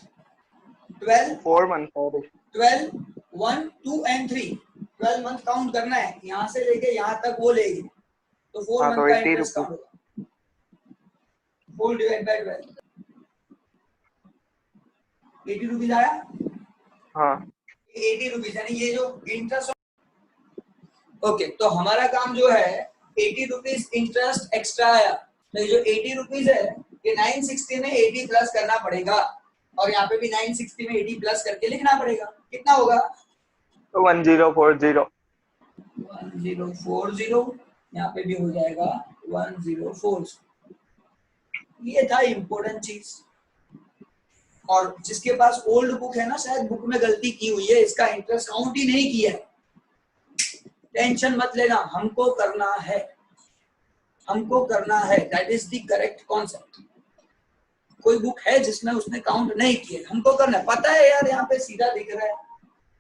12 4 month. Sorry 12 1 2 and 3 12 month count करना है, यहाँ से लेके यहाँ तक वो लेगी, तो 4 हाँ मंथ तो का 80 इंटरेस्ट काउंट रुपीज। होगा, 4 डिवाइड बाय 12, 80 रुपीज आया। हाँ 80 रुपीज यानी ये जो इंटरेस्ट। ओके, तो हमारा काम जो है 80 रुपीज इंटरेस्ट एक्स्ट्रा आया, तो ये जो 80 रुपीज है ये 960 में 80 प्लस करना पड़ेगा, और यहाँ पे भी 960 में 80 प्लस करके लिखना पड़ेगा। कितना होगा? 1040। 1040, यहाँ पे भी हो जाएगा 1040। ये था इम्पोर्टेंट चीज। और जिसके पास ओल्ड बुक है ना, शायद बुक में गलती की हुई है, इसका इंटरेस्ट काउंट ही नहीं किया है। टेंशन मत लेना, हमको करना है, हमको करना है, that is the correct concept. कोई बुक है जिसमें उसने काउंट नहीं किया, हमको करना है। पता है यार, यहाँ पे सीधा दिख रहा है,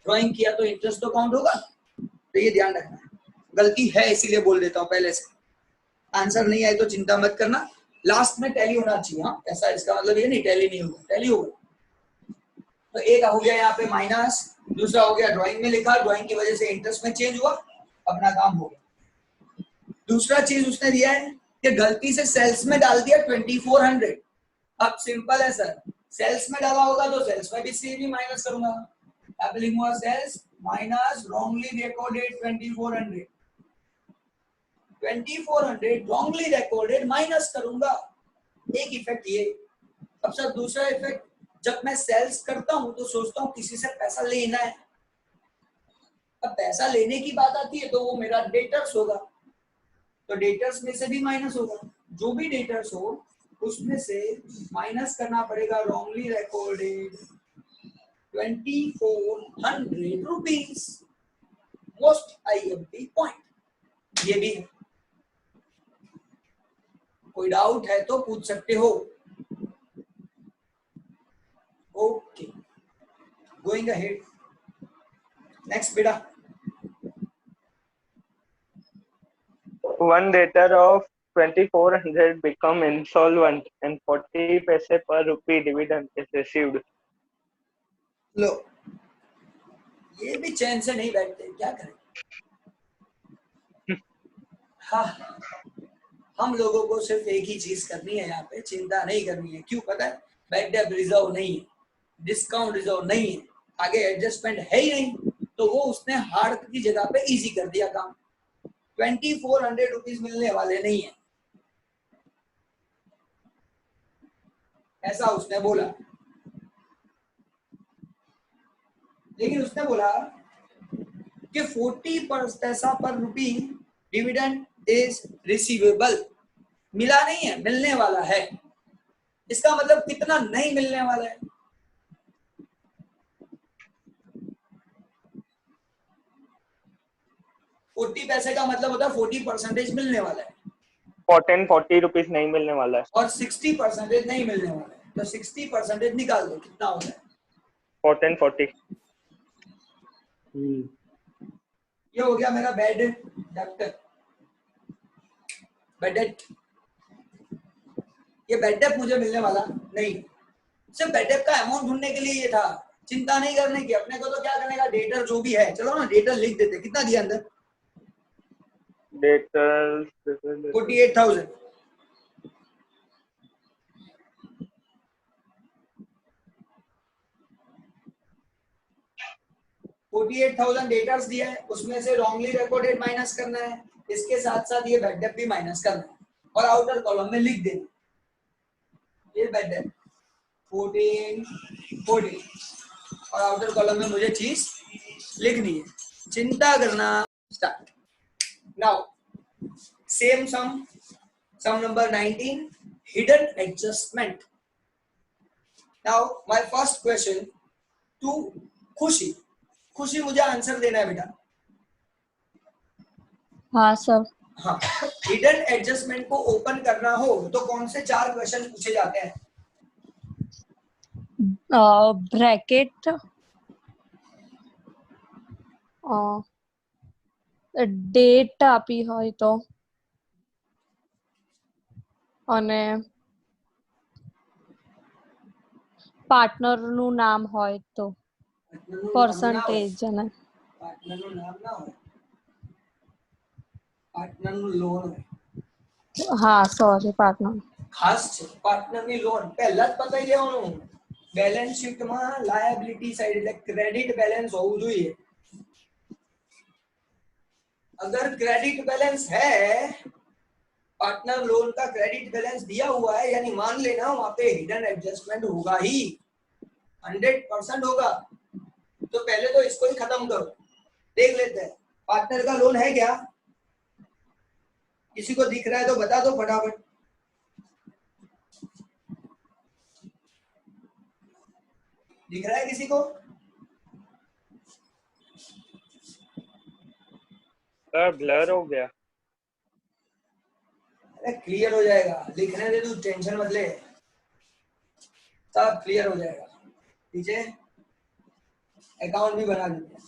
ड्राइंग किया तो इंटरेस्ट तो काउंट होगा, तो ये ध्यान रखना है। गलती है इसीलिए बोल देता हूँ पहले से। आंसर नहीं आए तो चिंता मत करना, लास्ट में टैली होना चाहिए। हाँ, ऐसा इसका मतलब ये नहीं टैली नहीं होगा, टैली होगा। तो एक हो गया यहाँ पे माइनस, दूसरा हो गया ड्राइंग में लिखा, ड्राइंग की वजह से इंटरेस्ट में चेंज हुआ, अपना काम हो गया। दूसरा चीज उसने दिया है कि गलती से सेल्स में डाल दिया 2400। अब सिंपल है सर, सेल्स में डाला होगा तो सेल्स में भी सी भी माइनस करूंगा। अब लिखूंगा sales minus wrongly recorded 2400, 2400 wrongly recorded minus करूंगा। एक इफेक्ट ये। अब सर दूसरा इफेक्ट, जब मैं सेल्स करता हूं तो सोचता हूं किसी से पैसा लेना है। अब पैसा लेने की बात आती है तो वो मेरा डेटर्स होगा, तो डेटर्स में से भी माइनस होगा। जो भी डेटर्स हो उसमें से माइनस करना पड़ेगा wrongly recorded 2400 rupees. Most IMP point ये भी है। कोई डाउट है तो पूछ सकते हो। ओके, गोइंग अहेड, नेक्स्ट बेटा। One debtor of 2400 become insolvent and 40 paise per rupee dividend is received. लो, ये भी चैन से नहीं बैठते, क्या करें। हाँ, हम लोगों को सिर्फ एक ही चीज करनी है, यहाँ पे चिंता नहीं करनी है। क्यों पता है? बैड डेट रिजर्व नहीं है, डिस्काउंट रिजर्व नहीं है, आगे एडजस्टमेंट है ही नहीं, तो वो उसने हार्ड की जगह पे इजी कर दिया काम। 2400 रुपीज मिलने वाले नहीं है, ऐसा उसने बोला। लेकिन उसने बोला कि 40 पैसा पर रुपी डिविडेंड इज रिसीवेबल। मिला नहीं है, मिलने वाला है। इसका मतलब कितना नहीं मिलने वाला है? $40 पैसे का मतलब होता है 40% मिलने वाला है, 40 रुपीज नहीं मिलने वाला है, और 60% नहीं मिलने वाला है। तो 60% निकाल दो, कितना होता है? 40। ये हो गया मेरा बैड डेट। बैड डेट, ये बैड डेट मुझे मिलने वाला नहीं। सिर्फ बैड डेट का अमाउंट ढूंढने के लिए ये था, चिंता नहीं करने की। अपने को तो क्या करने का, डेटर जो भी है, चलो ना डेटर लिख देते। कितना दिया अंदर? डेटर्स 48,000। डेटर्स दिया है, उसमें से रॉन्गली रिकॉर्डेड माइनस करना है, इसके साथ साथ ये बैड डेट भी माइनस करना है, और आउटर कॉलम में लिख देना ये बैड डेट 14, और आउटर कॉलम में मुझे चीज लिखनी है। चिंता करना start. Now same sum number 19, hidden adjustment. Now my first question to Khushi. Khushi, मुझे आंसर देना है बेटा। हाँ सर। हाँ, हिडन एडजस्टमेंट को ओपन करना हो तो कौन से 4 क्वेश्चन पूछे जाते हैं? ब्रैकेट, ડેટ આપી હોય તો અને પાર્ટનરનું નામ હોય તો પર્સન્ટેજ અને પાર્ટનરનું નામ ના હોય, પાર્ટનરનું લોન હોય. હા સોરી પાર્ટનર ખાસ છે પાર્ટનરની લોન પહેલા જ બતાવી દેવાનું. બેલેન્સ શીટમાં લાયબિલિટી સાइड એટલે ક્રેડિટ બેલેન્સ હોવું જોઈએ. अगर क्रेडिट बैलेंस है, पार्टनर लोन का क्रेडिट बैलेंस दिया हुआ है, यानी मान लेना वहां पे हिडन एडजस्टमेंट होगा ही, 100% होगा. तो पहले तो इसको ही खत्म करो, देख लेते हैं पार्टनर का लोन है क्या. किसी को दिख रहा है तो बता दो फटाफट. दिख रहा है किसी को? ब्लर हो गया. अरे क्लियर हो जाएगा, लिखने दे, तू टेंशन मत ले, सब क्लियर हो जाएगा. पीछे अकाउंट भी बना देते हैं.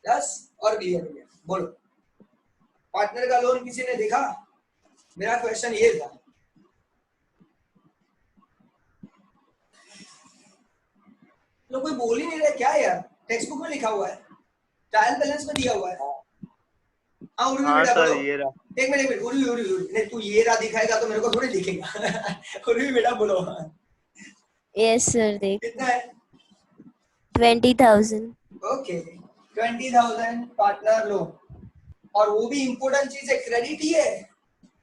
यस, और क्लियर हो गया. बोलो, पार्टनर का लोन किसी ने देखा? मेरा क्वेश्चन ये था. लोग कोई बोल ही नहीं रहे क्या यार. टेक्स्ट बुक में लिखा हुआ है, ट्रायल बैलेंस में दिया हुआ है. हाँ उर्वी बेटा सर बोलो. ये रहा. एक मिनट उर्वी उर्वी उर्वी नहीं, तू ये रहा दिखाएगा तो मेरे को थोड़ी दिखेगा. उर्वी बेटा बोलो. यस सर देख कितना है? 20,000 ओके 20,000 पार्टनर लोन. और वो भी इम्पोर्टेंट चीज है, क्रेडिट ही है.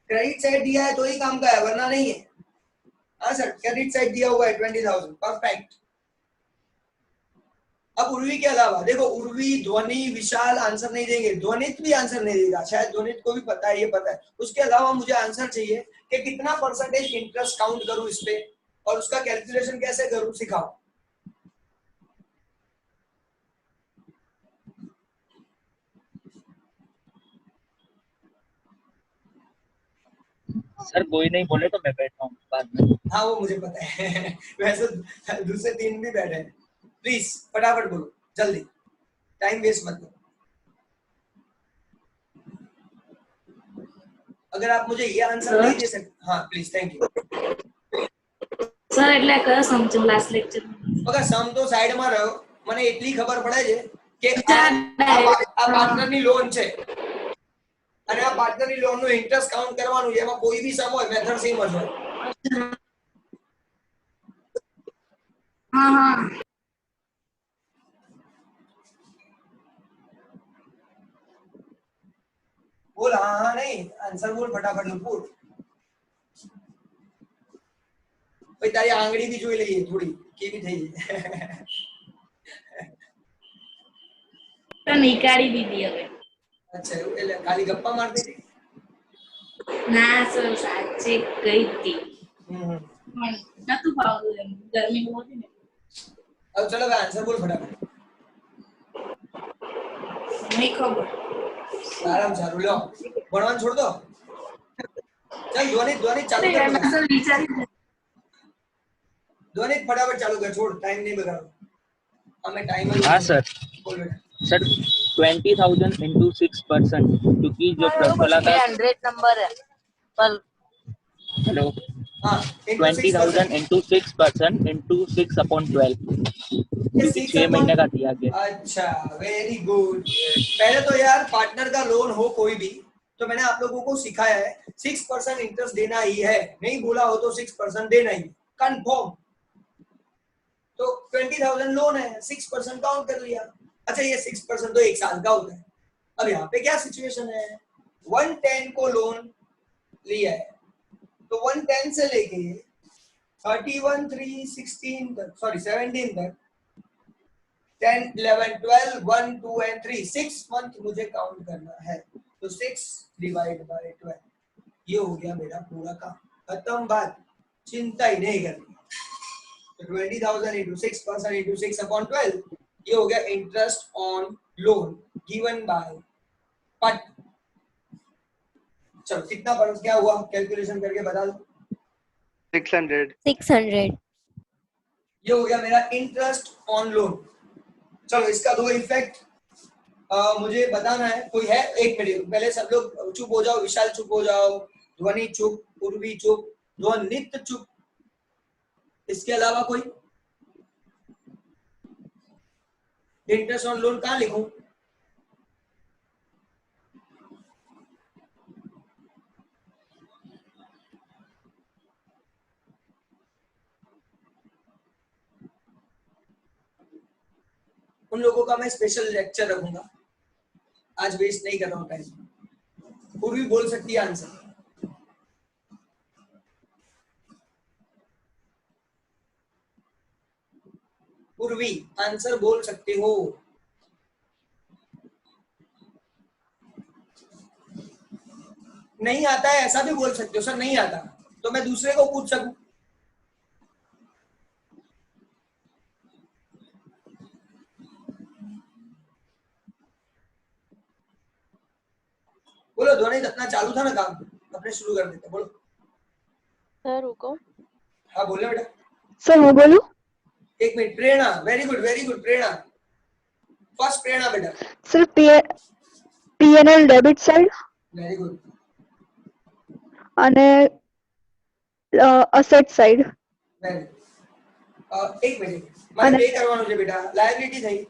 क्रेडिट साइड दिया है तो ही काम का है, वरना नहीं है. हाँ सर, क्रेडिट साइड दिया हुआ है 20,000. परफेक्ट. अब उर्वी के अलावा देखो, उर्वी, ध्वनि, विशाल आंसर नहीं देंगे. ध्वनित भी आंसर नहीं देगा, शायद ध्वनित को भी पता है, ये पता है. उसके अलावा मुझे आंसर चाहिए कि कितना परसेंटेज इंटरेस्ट काउंट करूं इस पे और उसका कैलकुलेशन कैसे करूं, सिखाओ. सर कोई नहीं बोले तो मैं बैठता हूँ बाद में. हाँ वो मुझे पता है. वैसे दूसरे 3 भी बैठे हैं. प्लीज फटाफट बोलो, जल्दी, टाइम वेस्ट मत करो. अगर आप मुझे ये आंसर नहीं दे सकते, हाँ प्लीज, थैंक यू. સર એટલે કયો સમજો લાસ્ટ લેક્ચર ઓકે, સમ તો સાઈડમાં રહ્યો, મને એટલી ખબર પડે છે કે આ પાર્ટનરની લોન છે અને આ પાર્ટનરની લોનનું ઇન્ટરેસ્ટ કાઉન્ટ કરવાનું છે. એમાં કોઈ બી સમ હોય, મેથડ સેમ જ હોય. હા હા બોલ. हाँ हाँ नहीं, आंसर बोल फटाफट नुपुर. भाई तारी आंगળી भी જોઈ લઈએ થોડી કેવી થઈ છે. તો નીકાળી દીધી હવે. अच्छा એવું, એટલે ખાલી ગપ્પા મારતી હતી. ના સર સાચે ગઈ હતી હમ. પણ નતું ભાવતું એમ, ગરમી બહુ હતી ને. अब चलो भाई आंसर बोल फटाफट. નહીં ખબર. आराम चालू लो, भणवान छोड़ दो. चल ध्वनि ध्वनि चालू कर. સર વિચારી ध्वनि फटाफट चालू कर, छोड़, टाइम नहीं बगाड़ो. हमें टाइम. हाँ सर. बोल बेटा. सर 20,000 into 6%, क्योंकि जो प्रश्नला का 100 नंबर है पर हेलो हाँ 20,000 into 6% into 6/12, क्योंकि 6 महीने का दिया गया. अच्छा वेरी गुड. पहले तो यार पार्टनर का लोन हो कोई भी, तो मैंने आप लोगों को सिखाया है 6% इंटरेस्ट देना ही है. नहीं बोला हो तो 6% देना ही कंफर्म. तो 20,000 लोन है, 6% काउंट कर लिया. अच्छा ये 6% तो 1 साल का होता है. अब यहाँ पे क्या सिचुएशन है, 110 को लोन लिया है तो 110 से लेके 31, 3, 16 तक, सॉरी 17 तक, 10, 11, 12, 1, 2 and 3, 6 मंथ मुझे काउंट करना है. तो 6 डिवाइड बाय 12, ये हो गया मेरा पूरा काम. खत्म बात, चिंता ही नहीं करनी. तो 20,000 into 6% into 6/12, ये हो गया interest on loan given by पट. चलो कितना परसेंट क्या हुआ, कैलकुलेशन करके बता दो. 600. 600 ये हो गया मेरा इंटरेस्ट ऑन लोन. चलो इसका दो इफेक्ट. मुझे बताना है, कोई है? एक मिनट पहले सब लोग चुप हो जाओ, विशाल चुप हो जाओ, ध्वनि चुप, पूर्वी चुप, ध्वनित चुप। इसके अलावा कोई? इंटरेस्ट ऑन लोन कहाँ लिखूं? उन लोगों का मैं स्पेशल लेक्चर रखूंगा, आज वेस्ट नहीं कर रहा हूं टाइम। पूर्वी बोल सकती है आंसर? पूर्वी आंसर बोल सकते हो? नहीं आता है ऐसा भी बोल सकते हो, सर नहीं आता, तो मैं दूसरे को पूछ सकूं। बोलो ध्वनि, अपना चालू था ना काम, अपने शुरू कर देते। बोलो सर रुको। हाँ बोले बेटा। सर मैं बोलूं? एक मिनट, प्रेरणा, वेरी गुड प्रेरणा, फर्स्ट प्रेरणा बेटा। Sir PNL debit side very good. અને અસેટ સાઈડ વેરી એક મિનિટ, મારે પે કરવાનું છે બેટા, લાયબિલિટી થઈ,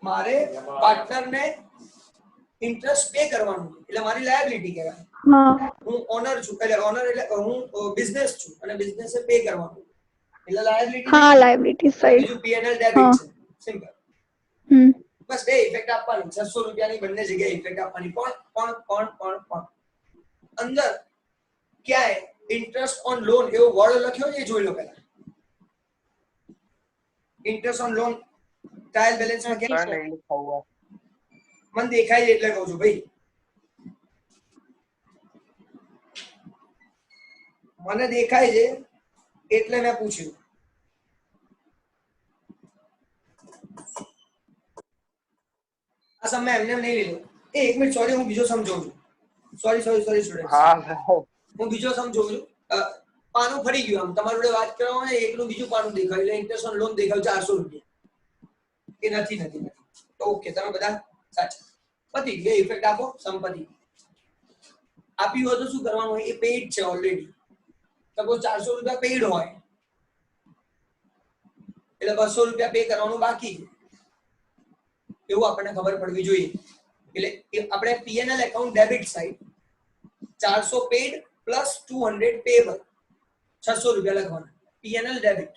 મારે પાર્ટનર ને ઇન્ટરેસ્ટ પે કરવાનું છે, એટલે મારી લાયબિલિટી કહેવાય. હું ઓનર છું, એટલે ઓનર એટલે હું બિઝનેસ છું અને બિઝનેસે પે કરવાનું, એટલે લાયબિલિટી. હા લાયબિલિટી સાઈડ. બીજું પીએનએલ ડેબિટ છે, સિમ્પલ. બસ બે ઇફેક્ટ આપવાની, 600 રૂપિયાની બંને જગ્યાએ ઇફેક્ટ આપવાની. પણ અંદર ક્યાંય ઇન્ટરેસ્ટ ઓન લોન એવો વર્ડ લખ્યો છે એ જોઈ લો પહેલા. Interest on loan trial balance માં ક્યાં नहीं लिखा हुआ મને દેખાય છે એટલે કહું છું ભાઈ, મને દેખાય છે એટલે મેં પૂછ્યું. આ સમય એમને નહીં લીધો. એક મિનિટ, સોરી, હું બીજો સમજાવું છું. સોરી સ્ટુડન્ટ, हाँ હું બીજો સમજાવું છું. પાનું ફરી ગયું, આમ તમારી જોડે વાત કરવા હોય એકનું બીજું પાનું દેખાયું, એટલે ઇન્ટરેસ્ટ ઓન લોન દેખાયું 400 રૂપિયા. એ નથી. તો ઓકે, તમે બધા સાચા. પતિ બે ઇફેક્ટ આપો, સંપત્તિ આપી હોય તો શું કરવાનું હોય? એ પેઇડ છે ઓલરેડી. સપોઝ 400 રૂપિયા પેઇડ હોય એટલે 200 રૂપિયા પે કરવાનું બાકી છે, એવું આપણને ખબર પડવી જોઈએ. એટલે આપણે P&L account debit side 400 paid plus 200 payable, 600 રૂપિયા લખવાના પીએનએલ ડેબિટ.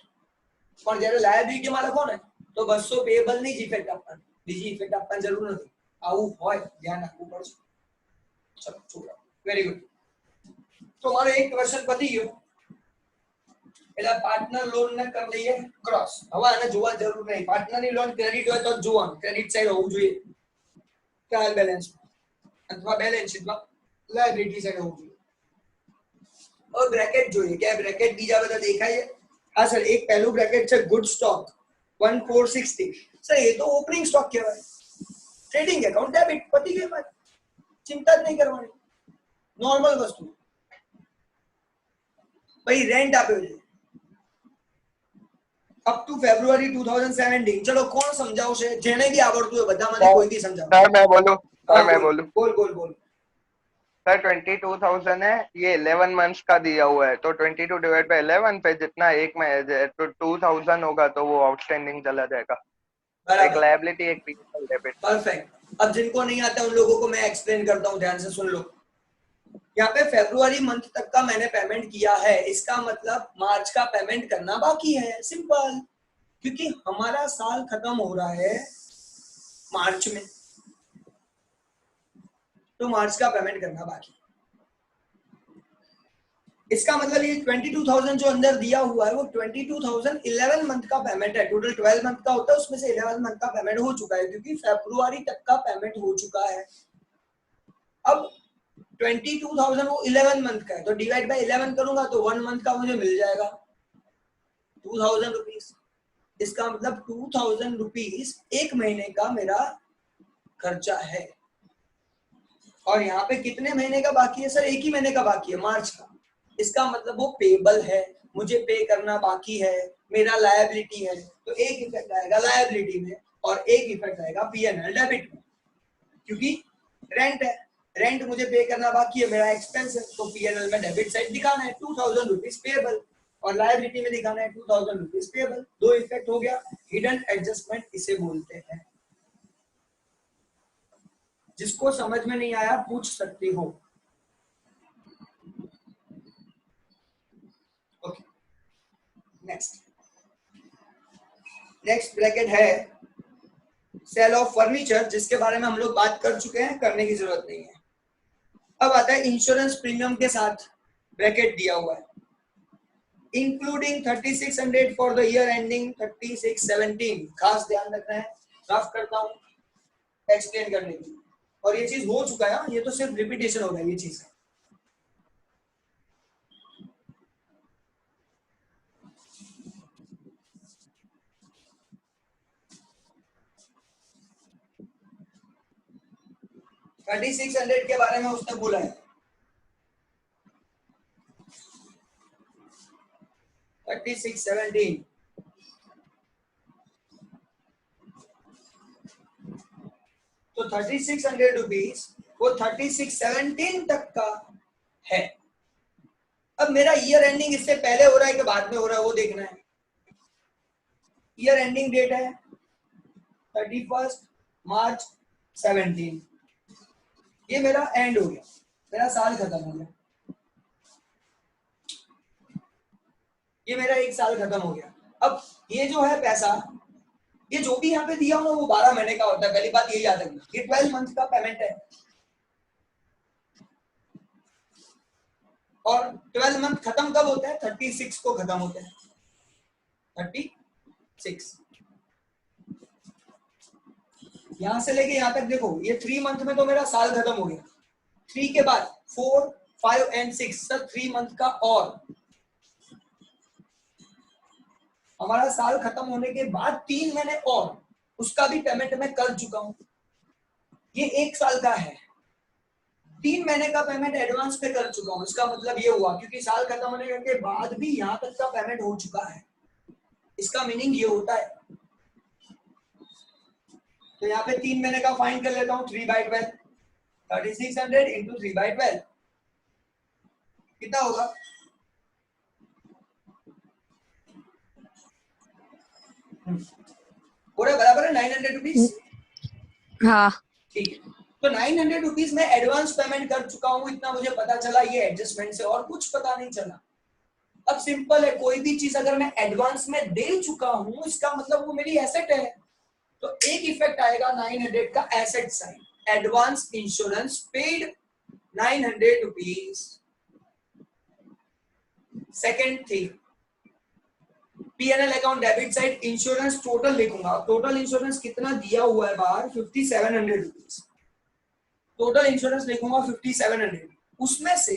પણ જ્યારે લાયબિલિટીમાં લખો ને તો 200 પેએબલ ની જ ઇફેક્ટ આપવાની, બીજી ઇફેક્ટ આપવાની જરૂર નથી. આવું હોય ધ્યાન રાખવું પડશે. ચલો છોકરા, વેરી ગુડ. તો મારો એક ક્વેશ્ચન પતી ગયો, એટલે પાર્ટનર લોન ને કરી દઈએ ક્રોસ. હવે આને જોવા જરૂર નહીં, પાર્ટનર ની લોન ક્રેડિટ હોય તો જ જોવાનું, ક્રેડિટ સાઈડ હોવું જોઈએ ટ્રાયલ બેલેન્સ અથવા બેલેન્સ શીટમાં લાયબિલિટી સાઈડ હોવું જોઈએ. હવે બ્રેકેટ જોઈએ કે બ્રેકેટ બીજા બધા દેખાય છે. હા સર, એક પહેલું બ્રેકેટ છે ગુડ સ્ટોક 1460. સર એ તો ઓપનિંગ સ્ટોક કહેવાય, ટ્રેડિંગ એકાઉન્ટ ડેબિટ, પતી ગઈ વાત, ચિંતા જ નહીં કરવાની, નોર્મલ વસ્તુ. ભાઈ રેન્ટ આપ્યો છે અપ ટુ ફેબ્રુઆરી 2017. ચલો કોણ સમજાવશે? જેને બી આવડતું હોય બધામાંથી કોઈ બી સમજાવો. सर मैं बोलूं? सर मैं बोलूं? बोल. सर 22,000 है, ये 11 मंथ्स का दिया हुआ है, तो 22 डिवाइड बाय 11 पे जितना एक में तो 2,000 होगा, तो वो आउटस्टैंडिंग चला जाएगा. एक लायबिलिटी, एक पीएनएल डेबिट. परफेक्ट. अब जिनको नहीं आता उन लोगों को मैं एक्सप्लेन करता हूँ, ध्यान से सुन लो. यहाँ पे फरवरी मंथ तक का मैंने पेमेंट किया है, इसका मतलब मार्च का पेमेंट करना बाकी है. सिंपल, क्योंकि हमारा साल खत्म हो रहा है मार्च में, तो मार्च का पेमेंट करना बाकी. इसका मतलब ये 22,000 जो अंदर दिया हुआ है वो 22,000 11 मंथ का पेमेंट है. टोटल 12 मंथ का होता है, उसमें से 11 मंथ का पेमेंट हो चुका है, क्योंकि फरवरी तक का पेमेंट हो चुका है. अब 22,000 वो 11 मंथ का है, तो डिवाइड बाय 11 करूंगा तो 1 मंथ का मुझे मिल जाएगा 2,000 रुपीज. इसका मतलब 2,000 रुपीज एक महीने का मेरा खर्चा है. और यहाँ पे कितने महीने का बाकी है सर? एक ही महीने का बाकी है, मार्च का. इसका मतलब वो पेबल है, मुझे पे करना बाकी है, मेरा लायबिलिटी है, तो एक इफेक्ट आएगा लायबिलिटी में और एक इफेक्ट आएगा पीएनएल डेबिट में, क्योंकि रेंट है, रेंट मुझे पे करना बाकी है, मेरा एक्सपेंस है, तो पीएनएल में डेबिट साइड दिखाना है 2000 रुपीज पेएबल और लायबिलिटी में दिखाना है 2000 रुपीज पेएबल। दो इफेक्ट हो गया, हिडन एडजस्टमेंट इसे बोलते हैं। जिसको समझ में नहीं आया पूछ सकते हो। ओके, नेक्स्ट ब्रैकेट है सेल ऑफ फर्नीचर, जिसके बारे में हम लोग बात कर चुके हैं, करने की जरूरत नहीं है। अब आता है इंश्योरेंस प्रीमियम के साथ ब्रैकेट दिया हुआ है, including 3600 for the year ending 3617। खास ध्यान रखना है, माफ करता हूं एक्सप्लेन करने की, और ये चीज हो चुका है, ये तो सिर्फ रिपीटेशन होगा ये चीज। है 3600 के बारे में उसने बोला है, 3617। तो 3600 रुपीज वो 3617 तक का है। अब मेरा ईयर एंडिंग इससे पहले हो रहा है कि बाद में हो रहा है वो देखना है। ईयर एंडिंग डेट है 31 मार्च 17, ये मेरा एंड हो गया, मेरा साल खत्म हो गया, ये मेरा एक साल खत्म हो गया। अब ये जो है पैसा, ये जो भी यहाँ पे दिया हो वो 12 महीने का होता है, पहली बात ये याद रखना, ये 12 मंथ का पेमेंट है और 12 मंथ खत्म कब होता है? 36 को खत्म होता है, 36। यहां से लेके यहां तक देखो, ये 3 मंथ में तो मेरा साल खत्म हो गया। 3 के बाद 4, 5 एंड 6, सर 3 मंथ का और हमारा साल खत्म होने के बाद 3 महीने और, उसका भी पेमेंट मैं कर चुका हूं। ये 1 साल का है, 3 महीने का पेमेंट एडवांस पे कर चुका हूं। इसका मतलब ये हुआ क्योंकि साल खत्म होने के बाद भी यहां तक का पेमेंट हो चुका है, इसका मीनिंग ये होता है। तो यहाँ पे 3 महीने का फाइंड कर लेता हूँ, 3/12, 3600 इंटू 3/12 कितना होगा? पूरा बराबर है 900 रुपीज। हाँ ठीक है, तो 900 रुपीज में एडवांस पेमेंट कर चुका हूँ, इतना मुझे पता चला ये एडजस्टमेंट से, और कुछ पता नहीं चला। अब सिंपल है, कोई भी चीज अगर मैं एडवांस में दे चुका हूँ इसका मतलब वो मेरी एसेट है, तो एक इफेक्ट आएगा 900 का asset side, advance insurance paid 900 rupees. Second thing, PNL account debit side insurance total लिखूंगा। टोटल इंश्योरेंस कितना दिया हुआ है बाहर? 5700 रुपीज। टोटल इंश्योरेंस लिखूंगा 5700, उसमें से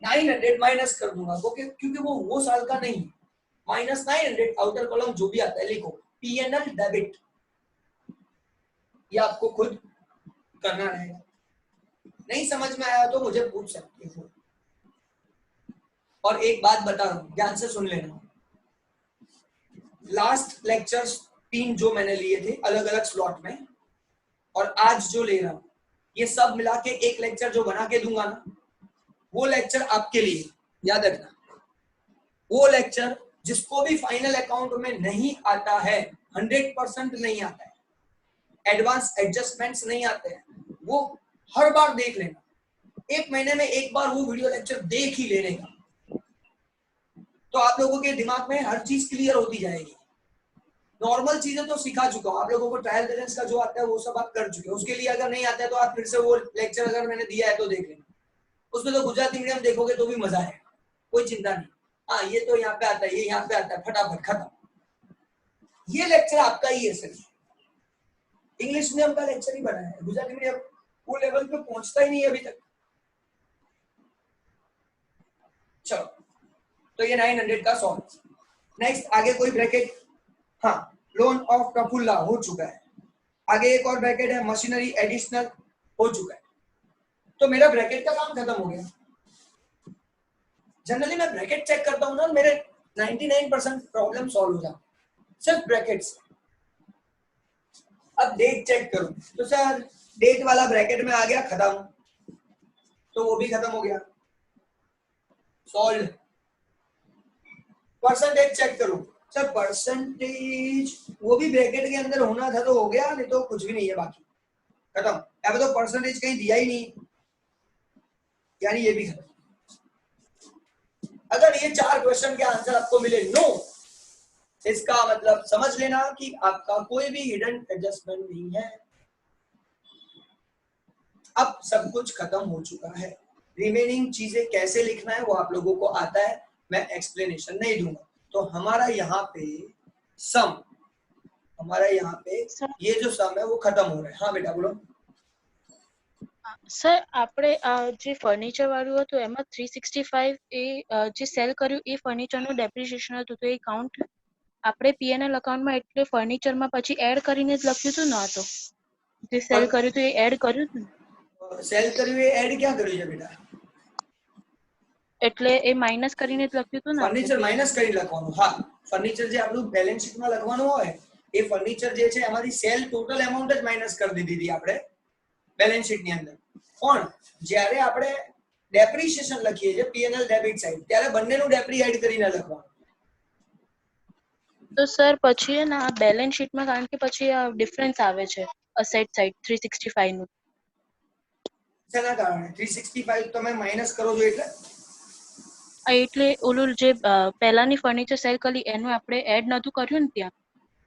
900 माइनस कर दूंगा क्योंकि वो साल का नहीं। माइनस 900, आउटर कॉलम जो भी आता है लिखो, पीएनएल डेबिट, ये आपको खुद करना रहेगा। नहीं समझ में आया तो मुझे पूछ सकते हो। और एक बात बता रहा हूं, ध्यान से सुन लेना, लास्ट लेक्चर्स 3 जो मैंने लिए थे अलग अलग स्लॉट में, और आज जो ले रहा हूं, ये सब मिला के एक लेक्चर जो बना के दूंगा ना, वो लेक्चर आपके लिए याद रखना। वो लेक्चर जिसको भी फाइनल अकाउंट में नहीं आता है, 100% नहीं आता है, एडवांस एडजस्टमेंट्स नहीं आते हैं, वो हर बार देख लेना। 1 महीने में एक बार वो वीडियो लेक्चर देख ही लेने का, तो आप लोगों के दिमाग में हर चीज क्लियर होती जाएगी। नॉर्मल चीजें तो सिखा चुका हूँ आप लोगों को, ट्रायल बैलेंस का जो आता है वो सब आप कर चुके हो। उसके लिए अगर नहीं आता है तो आप फिर से वो लेक्चर अगर मैंने दिया है तो देख लेना। उसमें तो गुजराती मीडियम देखोगे तो भी मजा है, कोई चिंता नहीं। हाँ, ये तो यहाँ पे आता है, ये यहाँ पे आता है, फटाफट खत्म। ये लेक्चर आपका ही है सिर्फ, इंग्लिश मीडियम का लेक्चर ही बना है, गुजराती मीडियम वो लेवल पे पहुंचता ही नहीं है अभी तक। चलो, तो ये 900 का सॉल्व। नेक्स्ट आगे कोई ब्रैकेट? हाँ, लोन ऑफ प्रफुल्ला हो चुका है। आगे एक और ब्रैकेट है, मशीनरी एडिशनल हो चुका है। तो मेरा ब्रैकेट का काम खत्म हो गया। जनरली मैं ब्रैकेट चेक करता हूँ ना, मेरे 99% प्रॉब्लम सॉल्व हो जाए सिर्फ ब्रैकेट से। अब डेट चेक करूं तो सर डेट वाला ब्रैकेट में आ गया, खत्म, तो वो भी खत्म हो गया, सॉल्व। परसेंटेज चेक करूं, सर परसेंटेज वो भी ब्रैकेट के अंदर होना था तो हो गया, नहीं तो कुछ भी नहीं है, बाकी खत्म। अब तो परसेंटेज कहीं दिया ही नहीं, यानी ये भी खत्म। अगर ये 4 क्वेश्चन के आंसर आपको मिले नो, इसका मतलब समझ लेना कि आपका कोई भी हिडन एडजस्टमेंट नहीं है। अब सब कुछ खत्म हो चुका है, रिमेनिंग चीजें कैसे लिखना है वो आप लोगों को आता है, मैं एक्सप्लेनेशन नहीं दूंगा। तो हमारा यहाँ पे सम, हमारा यहाँ पे ये जो सम है वो खत्म हो रहा है। हाँ बेटा बोलो। સર આપણે જે ફર્નિચર વાળું હતું એમાં 365 એ જે સેલ કર્યું એ ફર્નિચરનું ડેપ્રિસિએશન હતું, તો એ કાઉન્ટ આપણે પીએનએલ અકાઉન્ટમાં એટલે ફર્નિચરમાં પછી એડ કરીને જ લખ્યું હતું ને? તો જે સેલ કર્યું હતું એ એડ કર્યું હતું ને? સેલ કર્યું એ એડ ક્યાં કર્યું છે બેટા? એટલે એ માઇનસ કરીને જ લખ્યું હતું ને? ફર્નિચર માઇનસ કરી લખવાનું। હા, ફર્નિચર જે આપણું બેલેન્સ શીટમાં લખવાનું હોય એ ફર્નિચર જે છે એમાંથી સેલ ટોટલ એમાઉન્ટ જ માઇનસ કરી દીધી હતી આપણે બેલેન્સ શીટની અંદર। પણ જ્યારે આપણે ડેપ્રિસિએશન લખીએ છીએ પીએનએલ ડેબિટ સાઇડ, ત્યારે બંનેનું ડેપ્રી એડ કરીને લખવાનું। તો સર પછી છે ને આ બેલેન્સ શીટમાં, કારણ કે પછી આ ડિફરન્સ આવે છે અસેટ સાઇડ 365 નું, શેના કારણે 365 તમે માઇનસ કરો છો એટલે? એટલે ઓલું જે પહેલાની ફર્નિચર સેલ કરી એનું આપણે એડ નતું કર્યું ને ત્યાં,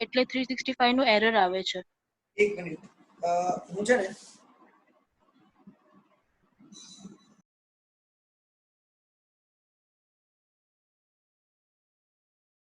એટલે 365 નું એરર આવે છે। એક મિનિટ, હું છે ને